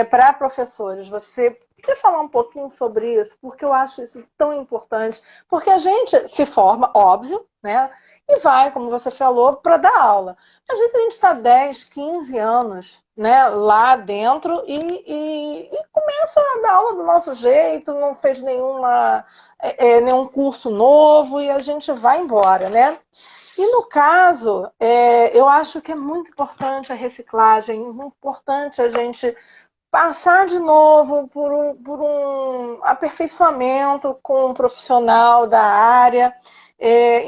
para professores. Você quer falar um pouquinho sobre isso? Porque eu acho isso tão importante. Porque a gente se forma, óbvio, né? E vai, como você falou, para dar aula. Às vezes a gente está 10, 15 anos, né, lá dentro e começa a dar aula do nosso jeito, não fez nenhum curso novo e a gente vai embora, né? E no caso, eu acho que é muito importante a reciclagem, muito importante a gente passar de novo por um aperfeiçoamento com um profissional da área.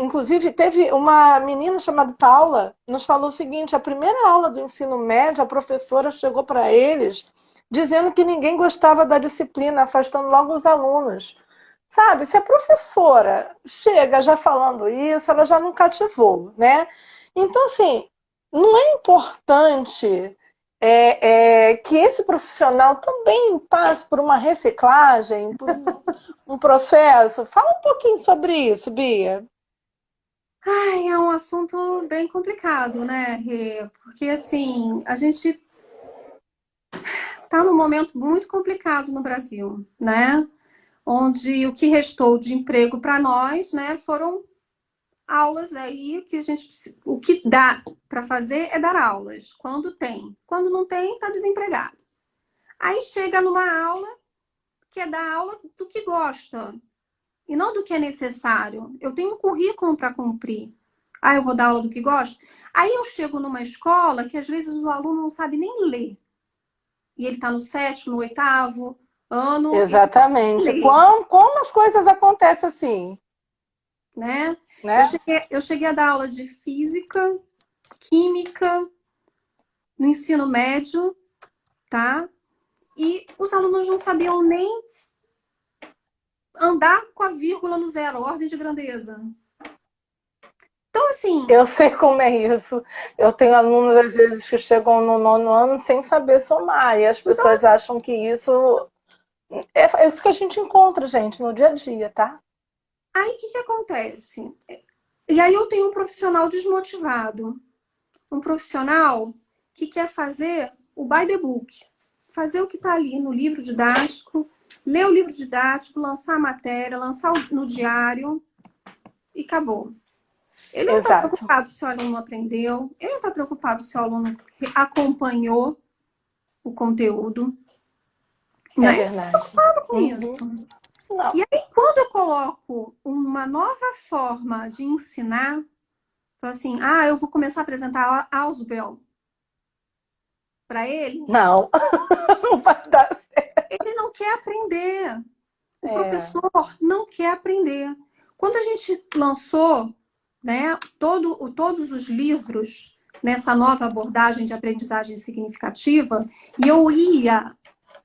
Inclusive, teve uma menina chamada Paula, nos falou o seguinte: a primeira aula do ensino médio, a professora chegou para eles dizendo que ninguém gostava da disciplina, afastando logo os alunos. Sabe, se a professora chega já falando isso, ela já não cativou, né? Então, assim, não é importante que esse profissional também passe por uma reciclagem, por um processo. Fala um pouquinho sobre isso, Bia. Ai, é um assunto bem complicado, né, Rê? Porque, assim, a gente está num momento muito complicado no Brasil, né? Onde o que restou de emprego para nós, né, foram aulas aí que o que dá para fazer é dar aulas, quando tem. Quando não tem, está desempregado. Aí chega numa aula, que é dar aula do que gosta, e não do que é necessário. Eu tenho um currículo para cumprir. Ah, eu vou dar aula do que gosto? Aí eu chego numa escola que às vezes o aluno não sabe nem ler. E ele está no 7º, no 8º ano, e ele não sabe Exatamente. ler, Como as coisas acontecem assim, né? né? Eu cheguei a dar aula de física, química, no ensino médio, tá? E os alunos não sabiam nem andar com a vírgula no zero, ordem de grandeza. Então, assim, Eu sei como é isso. Eu tenho alunos, às vezes, que chegam no 9º ano sem saber somar. E as então, pessoas acham que isso é isso que a gente encontra, gente, no dia a dia, tá? aí o que que acontece? E aí eu tenho um profissional desmotivado. Um profissional que quer fazer o by the book. Fazer o que está ali no livro didático, ler o livro didático, lançar a matéria, lançar no diário e acabou. Ele não está Exato. preocupado se o aluno aprendeu, ele não está preocupado se o aluno acompanhou o conteúdo, É né? verdade. Com Uhum. isso. Não. E aí, quando eu coloco uma nova forma de ensinar, falo assim, eu vou começar a apresentar Ausubel para ele, Não, não vai dar certo. ele não quer aprender. O É, professor não quer aprender. Quando a gente lançou, né, todos os livros nessa nova abordagem de aprendizagem significativa, e eu ia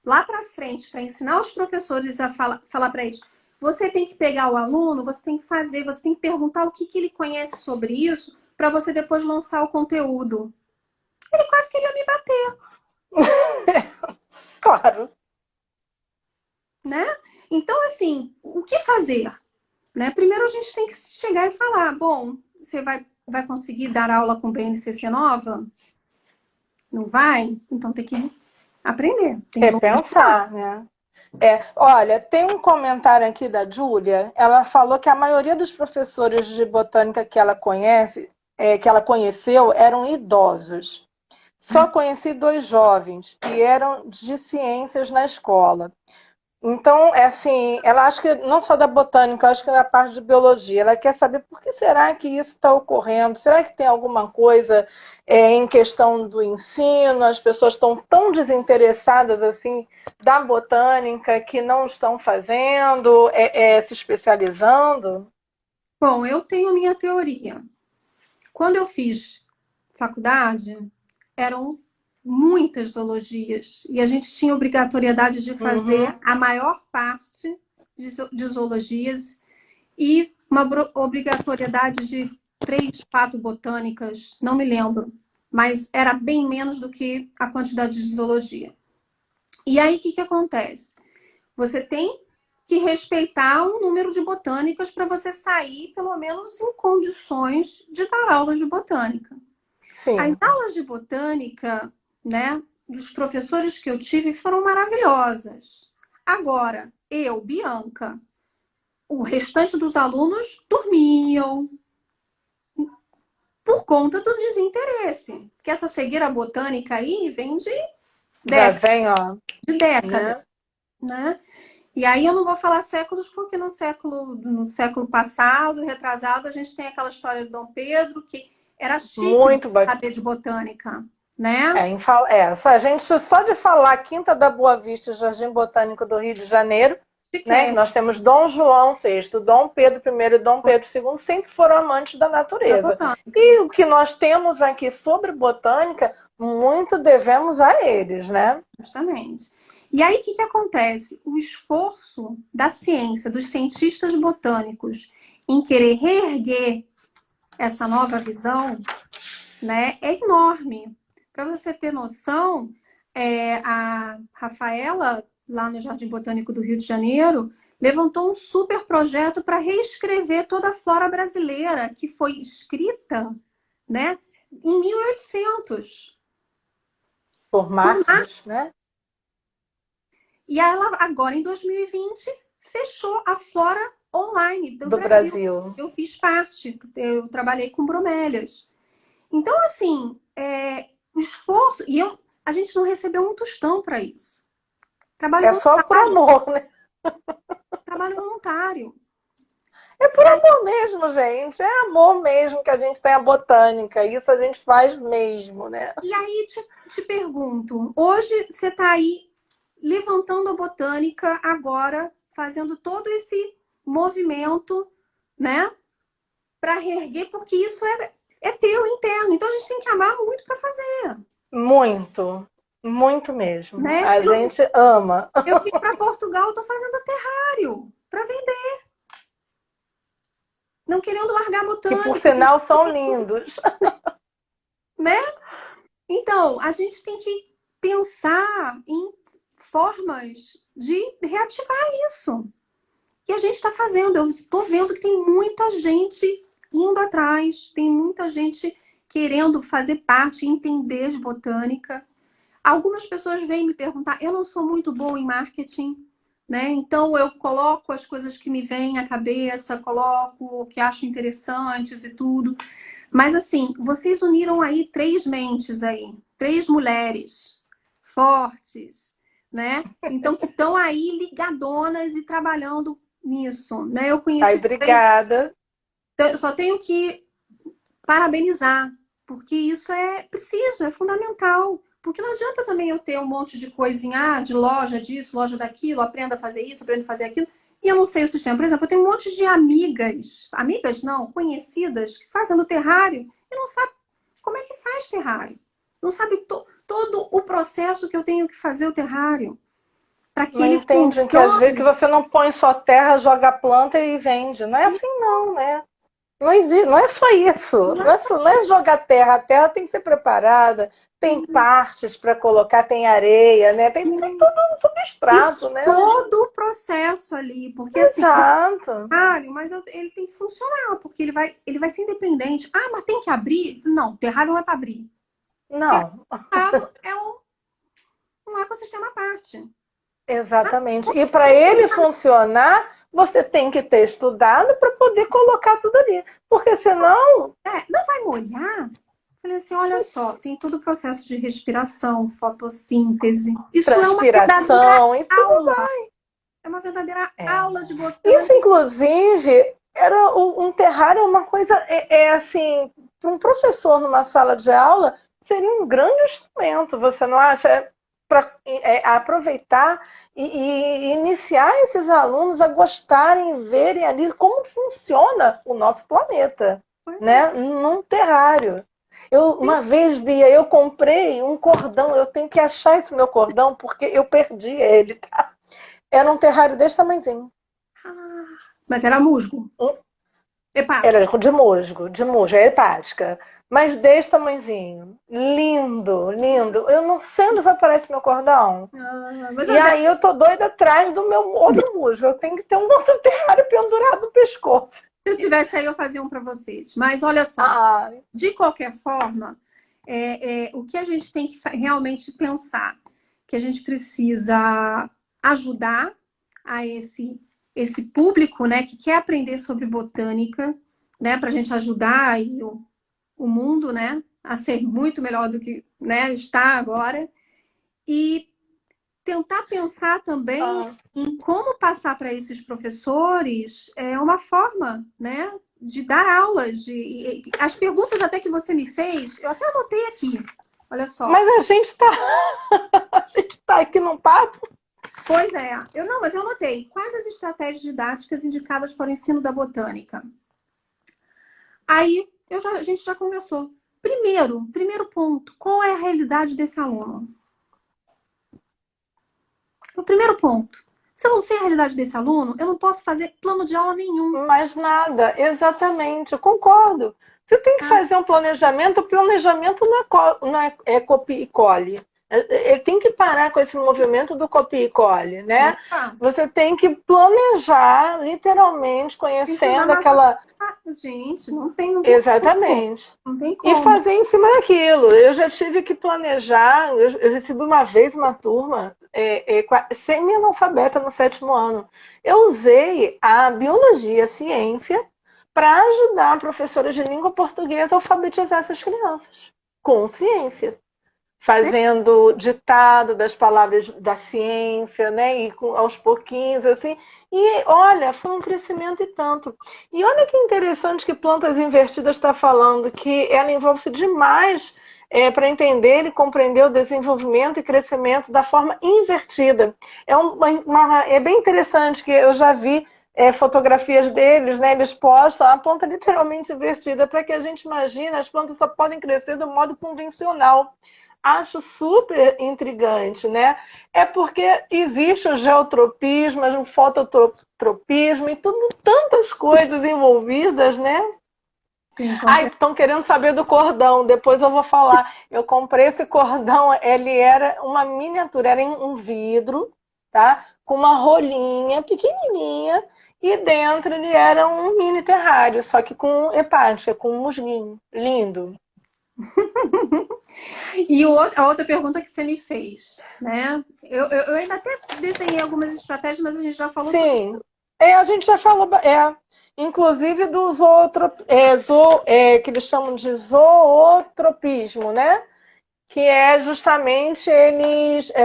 lá para frente para ensinar os professores a falar para eles: você tem que pegar o aluno, você tem que fazer, você tem que perguntar o que ele conhece sobre isso para você depois lançar o conteúdo. Ele quase queria me bater, claro. né? Então, assim, o que fazer? Né? Primeiro a gente tem que chegar e falar: bom, você vai conseguir dar aula com BNCC nova? Não vai? Então tem que aprender, tem que voltar a estudar. Repensar, né? Olha, tem um comentário aqui da Júlia. Ela falou que a maioria dos professores de botânica que ela conhece, que ela conheceu, eram idosos. Só conheci 2 jovens e eram de ciências na escola. Então, é assim, ela acha que não só da botânica, acho que da parte de biologia, ela quer saber por que será que isso está ocorrendo? Será que tem alguma coisa em questão do ensino? As pessoas estão tão desinteressadas assim da botânica que não estão fazendo, se especializando? Bom, eu tenho minha teoria. Quando eu fiz faculdade, eram muitas zoologias e a gente tinha obrigatoriedade de Uhum. fazer a maior parte de zoologias e uma obrigatoriedade de 3, 4 botânicas, não me lembro, mas era bem menos do que a quantidade de zoologia. E aí, o que acontece? Você tem que respeitar um número de botânicas para você sair, pelo menos, em condições de dar aulas de botânica. As Sim, aulas de botânica, né, dos professores que eu tive foram maravilhosas. Agora, eu, Bianca, o restante dos alunos dormiam por conta do desinteresse. Porque essa cegueira botânica aí vem já décadas, vem, ó, de décadas, né? né? E aí eu não vou falar séculos, porque no século passado, retrasado, a gente tem aquela história do Dom Pedro, que era chique Muito bacana. saber de botânica, né? A gente só de falar Quinta da Boa Vista, Jardim Botânico do Rio de Janeiro, né? Que Chiquérrima nós temos Dom João VI, Dom Pedro I e Dom Pedro II, sempre foram amantes da da natureza. botânica, E o que nós temos aqui sobre botânica, muito devemos a eles, né? justamente. E aí, o que acontece? O esforço da ciência, dos cientistas botânicos, em querer reerguer essa nova visão, né, é enorme. Para você ter noção, a Rafaela, lá no Jardim Botânico do Rio de Janeiro, levantou um super projeto para reescrever toda a flora brasileira, que foi escrita, né, em 1800. Por Marx, né? E ela, agora, em 2020, fechou a flora online do do Brasil. Brasil. Eu fiz parte, eu trabalhei com bromélias. Então, assim, o esforço, a gente não recebeu um tostão para isso. Trabalho É só por voluntário, amor, né? trabalho voluntário. É por amor mesmo, gente. É amor mesmo que a gente tem a botânica. Isso a gente faz mesmo, né? E aí te pergunto, hoje você está aí levantando a botânica agora, fazendo todo esse movimento, né? Para reerguer, porque isso é teu interno. Então a gente tem que amar muito para fazer, Muito. Muito mesmo. né? A gente ama. Eu vim para Portugal, estou fazendo terrário para vender. Não querendo largar a Que por botânica, sinal são lindos. né? Então, a gente tem que pensar em formas de reativar isso. E a gente está fazendo. Eu estou vendo que tem muita gente indo atrás, tem muita gente querendo fazer parte, entender de botânica. Algumas pessoas vêm me perguntar, eu não sou muito boa em marketing, né? Então eu coloco as coisas que me vêm à cabeça, coloco o que acho interessantes e tudo. Mas assim, vocês uniram aí três mentes aí, três mulheres fortes, né? Então que estão aí ligadonas e trabalhando nisso, né? Eu Ai, conheci três, obrigada. eu só tenho que parabenizar, porque isso é preciso, é fundamental. Porque não adianta também eu ter um monte de coisinha, de loja disso, loja daquilo, aprenda a fazer isso, aprenda a fazer aquilo, e eu não sei o sistema. Por exemplo, eu tenho um monte de amigas não, conhecidas, que fazem no terrário e não sabe como é que faz terrário. Não sabe todo o processo que eu tenho que fazer o terrário para que Não ele entendem que às vezes que funcione. você não põe só terra, joga a planta e vende. Não é assim não, né? Não existe, não é só isso. Não é só Não é jogar terra. A terra tem que ser preparada. Tem partes para colocar, tem areia, né? Tem assim. todo um E substrato, né? todo o processo ali, porque assim, Exato. terrário, mas ele tem que funcionar, porque ele vai ser independente. Ah, mas tem que abrir? Não, terrário não é para abrir. Não, Terrário é um ecossistema à parte. exatamente. E para ele funcionar, você tem que ter estudado para poder colocar tudo ali. Porque senão, Não vai molhar? Falei assim, olha só, tem todo o processo de respiração, fotossíntese. Isso é uma verdadeira transpiração e tudo. aula. É uma verdadeira É. aula de Isso, botânica. inclusive, era um terrário, é uma coisa, assim, para um professor numa sala de aula, seria um grande instrumento, você não acha? Para aproveitar e iniciar esses alunos a gostarem, verem ali como funciona o nosso planeta, né? Num terrário. Uma vez, Bia, eu comprei um cordão, eu tenho que achar esse meu cordão, porque eu perdi ele, tá? Era um terrário desse tamanhozinho. Ah, mas era musgo. Era Hepático. de musgo, é hepática. Mas desse tamanhozinho. Lindo, lindo. Eu não sei onde vai parar esse meu cordão. Mas E aí eu tô doida atrás do meu outro musgo. Eu tenho que ter um outro terrário pendurado no pescoço. se eu tivesse aí, eu fazia um para vocês. Mas olha só, Ah, de qualquer forma, o que a gente tem que realmente pensar, que a gente precisa ajudar a esse público, né, que quer aprender sobre botânica, né, para a gente ajudar aí o mundo, né, a ser muito melhor do que, né, está agora. E tentar pensar também ah. em como passar para esses professores uma forma, né, de dar aulas. As perguntas até que você me fez, eu até anotei aqui. Olha só. Mas a gente tá, a gente tá aqui num papo. Pois é. Mas eu anotei. Quais as estratégias didáticas indicadas para o ensino da botânica? Aí a gente já conversou. Primeiro ponto, qual é a realidade desse aluno? O primeiro ponto. Se eu não sei a realidade desse aluno, eu não posso fazer plano de aula nenhum. Mais nada, exatamente, eu concordo. Você tem que Tá? fazer um planejamento, o planejamento não é copia e cole. Ele tem que parar com esse movimento do copia e cole, né? Opa, Você tem que planejar, literalmente, tem que usar conhecendo massa aquela... farta, gente. Não tem como. Exatamente. Não tem E como. fazer em cima daquilo. Eu já tive que planejar. Eu recebi uma vez uma turma semi-analfabeta no 7º ano. Eu usei a biologia, a ciência, para ajudar a professora de língua portuguesa a alfabetizar essas crianças, com ciência, fazendo ditado das palavras da ciência, né? E aos pouquinhos, assim. E olha, foi um crescimento e tanto. E olha que interessante que Plantas Invertidas está falando, que ela envolve-se demais para entender e compreender o desenvolvimento e crescimento da forma invertida. É bem interessante que eu já vi fotografias deles, né? Eles postam a planta literalmente invertida, para que a gente imagine, as plantas só podem crescer do modo convencional. Acho super intrigante, né? É porque existe o geotropismo, o fototropismo e tudo, tantas coisas envolvidas, né? Sim, com Ai, certeza. estão querendo saber do cordão, depois eu vou falar. Eu comprei esse cordão, ele era uma miniatura, era em um vidro, tá? Com uma rolinha pequenininha, e dentro ele era um mini terrário, só que com hepática, com musguinho. Lindo. E a outra pergunta que você me fez, né? Eu ainda até desenhei algumas estratégias, mas a gente já falou sobre. Sim. A gente já falou, inclusive do que eles chamam de zootropismo, né? Que é justamente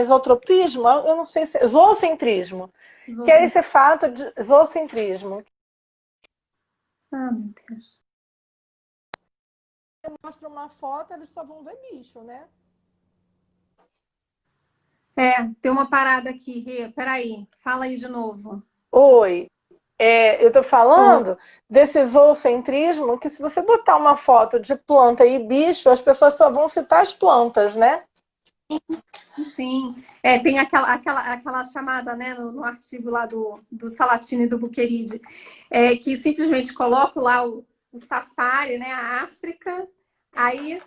zootropismo, eu não sei se zoocentrismo, que é esse fato de zoocentrismo. Ah, meu Deus. Mostra uma foto, eles só vão ver bicho, né? Tem uma parada aqui, Rê. Peraí, fala aí de novo. Oi. Eu estou Oh, falando desse zoocentrismo, que se você botar uma foto de planta e bicho, as pessoas só vão citar as plantas, né? sim. Tem aquela chamada, né, no artigo lá do Salatino e do Buqueride, que simplesmente coloco lá o safari, né, a África, aí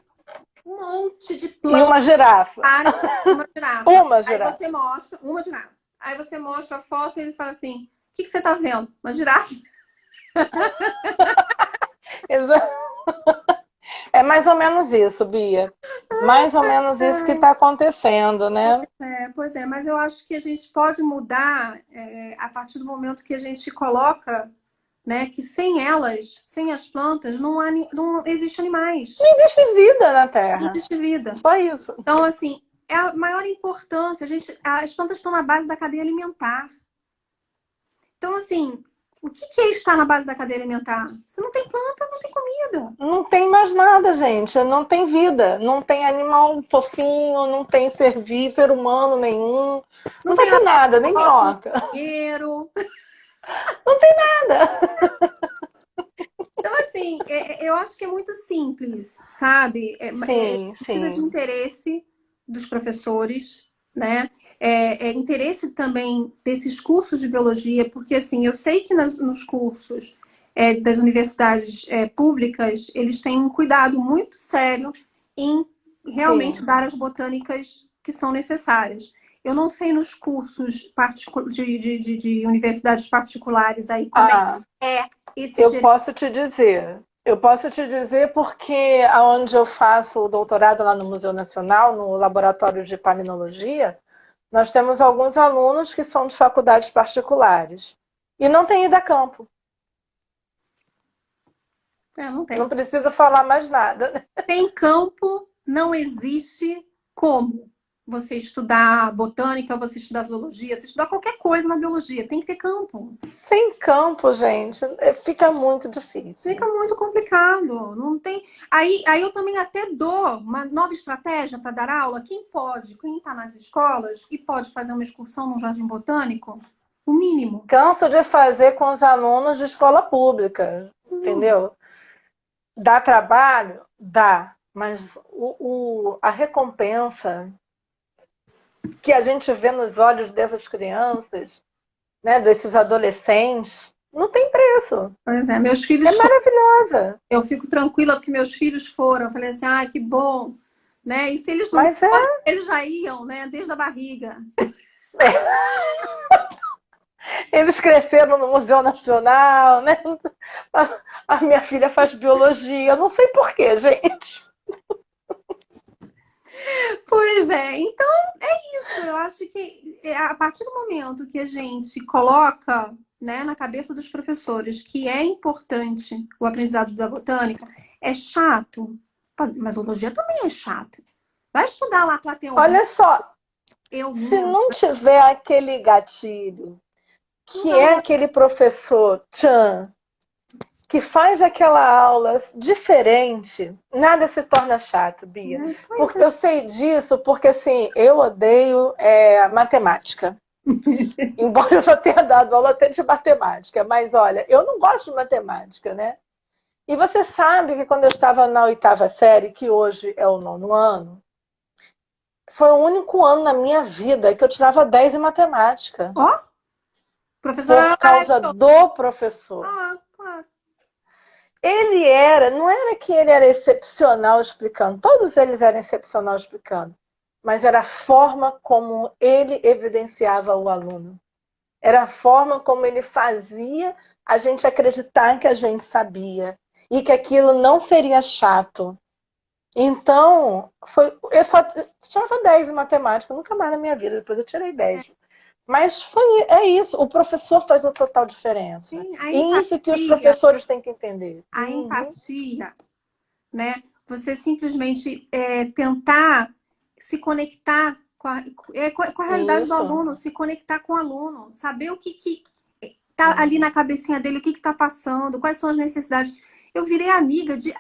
um monte de E plantas uma girafa. para uma girafa. Uma Aí girafa. você mostra uma girafa. Aí você mostra a foto e ele fala assim: o que você está vendo? Uma girafa? É mais ou menos isso, Bia. Mais ou menos isso que está acontecendo, né? Pois é, mas eu acho que a gente pode mudar a partir do momento que a gente coloca, né, que sem elas, sem as plantas, não existe animais, Não existe vida na não Terra. existe vida. Só isso. Então, assim, é a maior importância. As plantas estão na base da cadeia alimentar. Então, assim, o que é estar na base da cadeia alimentar? Se não tem planta, não tem comida. Não tem mais nada, gente. Não tem vida. Não tem animal fofinho, não tem ser humano nenhum. Não Não tem vai ter nada nada, nem nosso, não minhoca. tem dinheiro. Não tem nada. Então, assim, eu acho que é muito simples, sabe? Sim, Precisa de sim. interesse dos professores, né? Interesse também desses cursos de biologia, porque, assim, eu sei que nos cursos das universidades públicas, eles têm um cuidado muito sério em realmente Sim. dar as botânicas que são necessárias. Eu não sei nos cursos de universidades particulares aí como Ah, é esse eu posso te dizer. Eu posso te dizer porque aonde eu faço o doutorado lá no Museu Nacional, no Laboratório de Palinologia, nós temos alguns alunos que são de faculdades particulares e não tem ida a campo. Não Não tem. precisa falar mais nada. Tem campo, não existe como você estudar botânica, você estudar zoologia, você estudar qualquer coisa na biologia. Tem que ter campo. Sem campo, gente, fica muito Fica difícil. muito complicado. Não tem. Aí eu também até dou uma nova estratégia para dar aula. Quem pode, quem está nas escolas e pode fazer uma excursão no jardim botânico, o mínimo. Canso de fazer com os alunos de escola pública, entendeu? Dá trabalho? Dá. Mas a recompensa que a gente vê nos olhos dessas crianças, né, desses adolescentes, não tem preço. Pois é, meus É filhos foram. maravilhosa. Eu fico tranquila porque meus filhos foram. Eu falei assim, ah, que bom. né? E se eles não Mas é. fossem, eles já iam, né? Desde a barriga. Eles cresceram no Museu Nacional, né? A minha filha faz biologia, eu não sei por quê, gente. Pois é, então é isso. Eu acho que a partir do momento que a gente coloca, né, na cabeça dos professores que é importante o aprendizado da botânica, é chato. Mas zoologia também é chato. Vai estudar lá Plateu, Olha só, se Eumino. não tiver aquele gatilho, Não que dá é vontade. aquele professor Chan, que faz aquela aula diferente, nada se torna chato, Bia. Né? Pois Porque é. eu sei disso, porque assim, eu odeio matemática. Embora eu já tenha dado aula até de matemática, mas olha, eu não gosto de matemática, né? E você sabe que quando eu estava na 8ª série, que hoje é o 9º ano, foi o único ano na minha vida que eu tirava 10 em matemática, Ó, professora por causa maravilhosa. do professor. Ah, claro. Não era que ele era excepcional explicando, todos eles eram excepcional explicando, mas era a forma como ele evidenciava o aluno. Era a forma como ele fazia a gente acreditar que a gente sabia e que aquilo não seria chato. Então, eu só tirava 10 em matemática, nunca mais na minha vida, depois eu tirei É, 10. Mas é isso, o professor faz a total diferença. sim, a E isso que os empatia, professores têm que entender. a empatia, né? Você simplesmente tentar se conectar com a realidade do Isso, aluno, se conectar com o aluno, saber o que tá ali na cabecinha dele, o que está passando, quais são as necessidades. Eu virei amiga de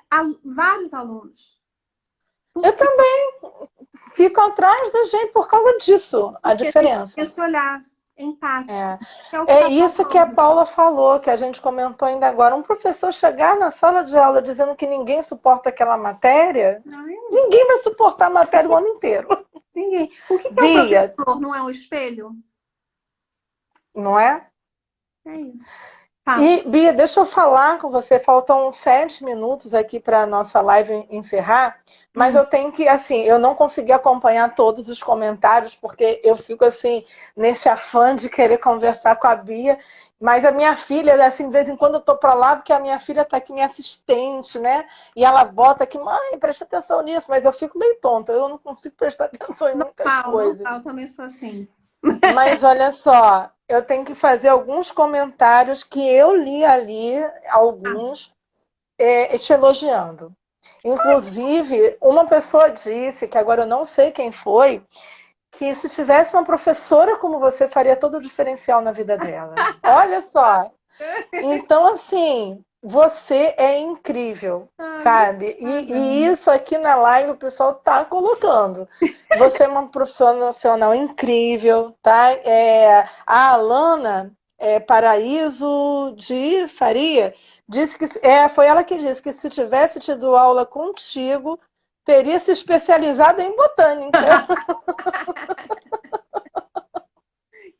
vários alunos. eu Porque, também fico atrás da gente por causa disso, a porque eles têm diferença. esse olhar empático, É. que é o que É está isso que a faltando. Paula falou, que a gente comentou ainda agora. Um professor chegar na sala de aula dizendo que ninguém suporta aquela matéria, Ai, ninguém vai suportar a matéria o ano inteiro. ninguém. O que é o Bia, professor? Não é um espelho? não é? É isso. Fala. E, Bia, deixa eu falar com você. Faltam 7 minutos aqui para a nossa live encerrar, mas Hum. eu tenho que, assim, eu não consegui acompanhar todos os comentários, porque eu fico, assim, nesse afã de querer conversar com a Bia. Mas a minha filha, assim, de vez em quando eu tô para lá, porque a minha filha tá aqui, minha assistente, né? E ela bota aqui, mãe, presta atenção nisso, mas eu fico meio tonta, eu não consigo prestar atenção em muitas Normal, normal, coisas. eu também sou assim. Mas olha só, eu tenho que fazer alguns comentários que eu li ali, Ah, alguns, te elogiando. Inclusive, uma pessoa disse, que agora eu não sei quem foi, que se tivesse uma professora como você, faria todo o diferencial na vida dela. Olha só. Então, assim, você é incrível, sabe? E obrigada. isso aqui na live o pessoal tá colocando. Você é uma profissional incrível, tá? A Alana Paraíso de Faria disse que foi ela que disse que se tivesse tido aula contigo, teria se especializado em botânica.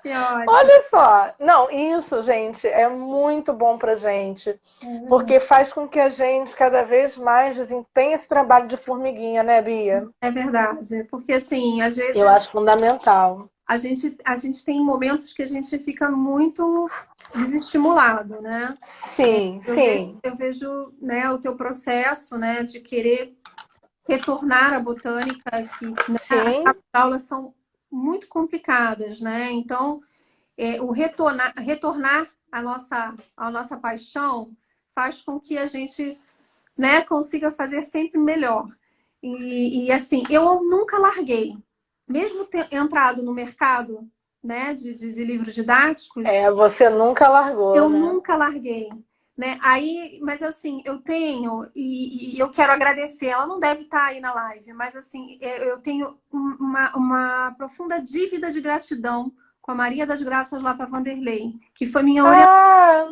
Que ótimo. Olha só, não, isso, gente, é muito bom pra gente, É verdade. porque faz com que a gente cada vez mais desempenhe esse trabalho de formiguinha, né, Bia? É verdade. Porque, assim, às Eu vezes acho fundamental. a gente tem momentos que a gente fica muito desestimulado, né? Sim, Eu vejo, sim, eu vejo, né, o teu processo, né, de querer retornar à botânica, que, né, as sim, aulas são muito complicadas, né? Então, o retornar à nossa paixão faz com que a gente, né, consiga fazer sempre melhor. Assim, eu nunca larguei. Mesmo ter entrado no mercado, né, de livros didáticos, você nunca largou, eu né? nunca larguei. Né? Aí, mas assim, eu tenho, e eu quero agradecer, ela não deve estar aí na live, mas assim, eu tenho uma profunda dívida de gratidão com a Maria das Graças Lapa Vanderlei, que foi Ah,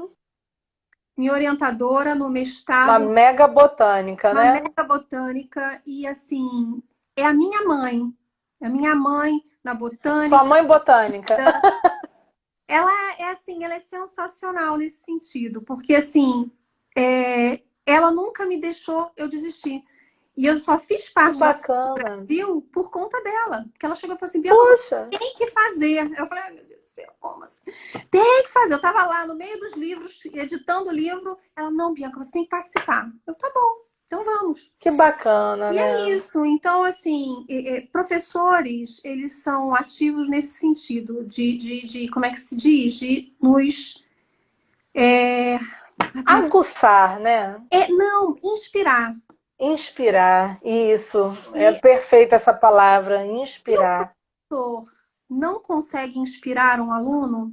minha orientadora no uma mestrado, mega botânica, uma né? mega botânica, e assim, é a minha mãe. É a minha mãe na Sua botânica. mãe botânica. Ela é assim, ela é sensacional nesse sentido, porque assim, ela nunca me deixou eu desistir. E eu só fiz Que parte da Flor do bacana. Brasil por conta dela. Porque ela chegou e falou assim, Bianca, você Poxa, tem que fazer. Eu falei, ai meu Deus do céu, como assim? Tem que fazer. Eu tava lá no meio dos livros, editando o livro. Ela, não, Bianca, você tem que participar. Eu, tá bom, então vamos. que bacana, E é né? isso. Então, assim, professores, eles são ativos nesse sentido, como é que se diz? De nos... Aguçar, né? não, inspirar. Inspirar, isso. É E perfeita essa palavra, se o inspirar. professor não consegue inspirar um aluno,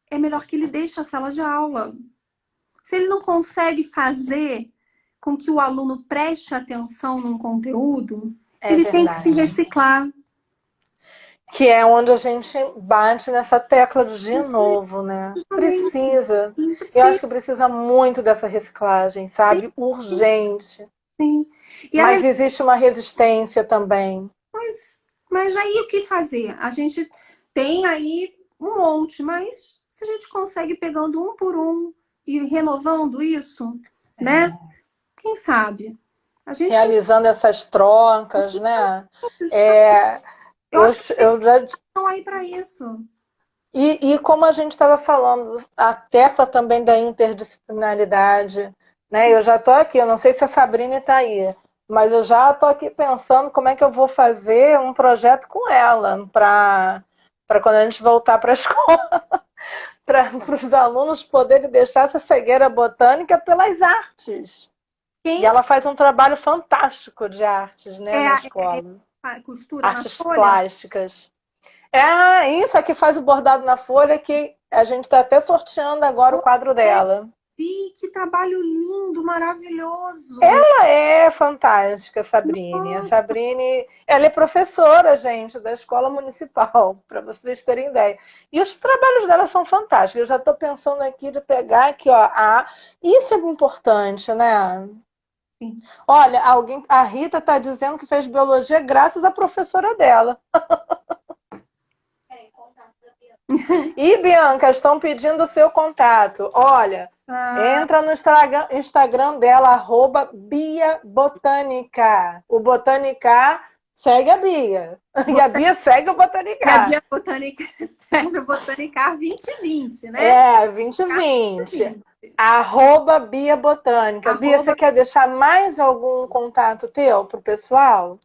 é melhor que ele deixe a sala de aula. Se ele não consegue fazer com que o aluno preste atenção num conteúdo, É ele tem que se verdade. reciclar. Que é onde a gente bate nessa tecla de novo, né? Justamente. Precisa. Não Eu acho precisa, que precisa muito dessa reciclagem, sabe? Urgente. sim. E a Mas existe uma resistência também. mas aí o que fazer? A gente tem aí um monte, mas se a gente consegue pegando um por um e renovando isso, né? Quem sabe? A gente, Realizando essas trocas, né? isso, É, eu acho que eles eu já estão aí para isso. e como a gente estava falando, a tecla também da interdisciplinaridade, né? Eu já estou aqui, eu não sei se a Sabrina está aí, mas eu já estou aqui pensando como é que eu vou fazer um projeto com ela para quando a gente voltar para a escola, para os alunos poderem deixar essa cegueira botânica pelas artes. E Quem ela faz um trabalho fantástico de artes, né, na escola. costura na Artes folha? plásticas. É, isso aqui faz o bordado na folha que a gente está até sorteando agora o quadro É, dela. vi, que trabalho lindo, maravilhoso. Ela é fantástica, Sabrine. A Nossa, Sabrine, ela é professora, gente, da escola municipal, para vocês terem ideia. E os trabalhos dela são fantásticos. Eu já estou pensando aqui de pegar aqui, ó. Isso é importante, né? sim. Olha, a Rita está dizendo que fez biologia graças à professora dela. E, Bianca, estão pedindo o seu contato. Olha, Ah, entra no Instagram dela, @Bia Botânica. O Botânica segue a Bia. E a Bia segue o e a Botânica. Bia Botânica serve Botânica 2020, né? É, 2020. 2020. Bia Botânica. Bia, você Arroba, quer deixar mais algum contato teu pro pessoal?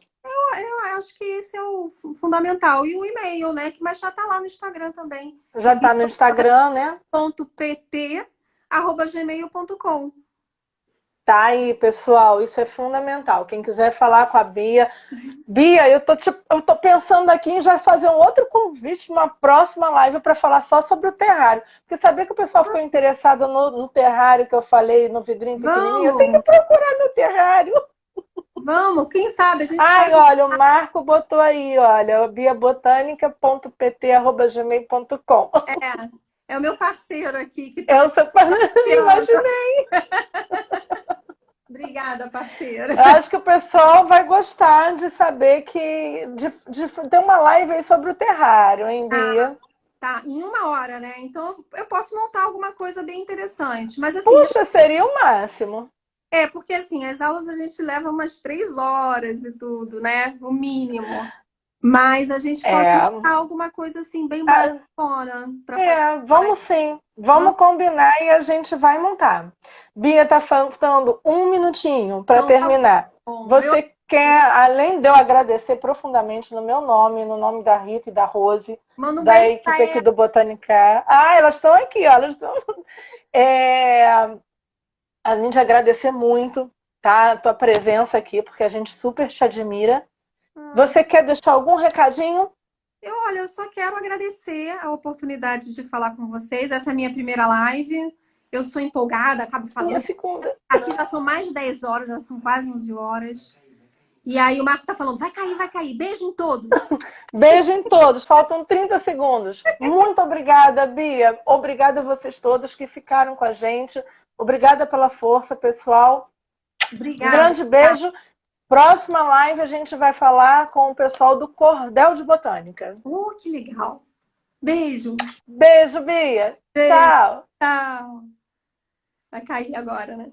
eu acho que esse é o fundamental. E o e-mail, né? Que mas já tá lá no Instagram também. Já É tá no Instagram, né? bia.pt@gmail.com. Tá aí, pessoal, isso é fundamental. Quem quiser falar com a Bia. Bia, eu tô pensando aqui em já fazer um outro convite, uma próxima live para falar só sobre o terrário. Porque sabia que o pessoal ficou interessado no terrário que eu falei, no vidrinho pequenininho? Eu tenho que Vamos, procurar meu terrário. vamos. Quem sabe a gente Ai, faz um. olha, o Marco botou aí, olha, biabotânica.pt@gmail.com. É o meu parceiro aqui que está Eu imaginei. Obrigada, parceira. Eu acho que o pessoal vai gostar de saber de ter uma live aí sobre o terrário, hein, Ah, Bia? tá, em 1 hora, né? Então eu posso montar alguma coisa bem interessante. Mas assim, Puxa, seria o máximo. porque assim, as aulas a gente leva umas 3 horas e tudo, né? O mínimo. Mas a gente pode É, montar alguma coisa assim, bem bacana para fazer live. vamos sim. Vamos Vamos, combinar e a gente vai montar. Bia, tá faltando um minutinho para então tá terminar. bom. Você quer, além de eu agradecer profundamente no meu nome, no nome da Rita e da Rose, Manda um da beijo pra equipe aqui ela. do Botanicar. Ah, elas estão aqui, ó, elas estão. É, a gente agradecer muito, tá? A tua presença aqui, porque a gente super te admira. Ah, Você quer deixar algum recadinho? olha, eu só quero agradecer a oportunidade de falar com vocês. Essa é a minha primeira live. Eu sou empolgada, acabo Minha falando. segunda. Aqui já são mais de 10 horas, já são quase 11 horas. E aí o Marco tá falando, vai cair, vai cair. Beijo em todos. Beijo em todos, faltam 30 segundos. Muito obrigada, Bia. Obrigada a vocês todos que ficaram com a gente. Obrigada pela força, pessoal. Um Obrigada. grande beijo. Próxima live a gente vai falar com o pessoal do Cordel de Botânica. Que legal. Beijo. Beijo, Bia. Beijo. Tchau. Tchau. Vai cair agora, né?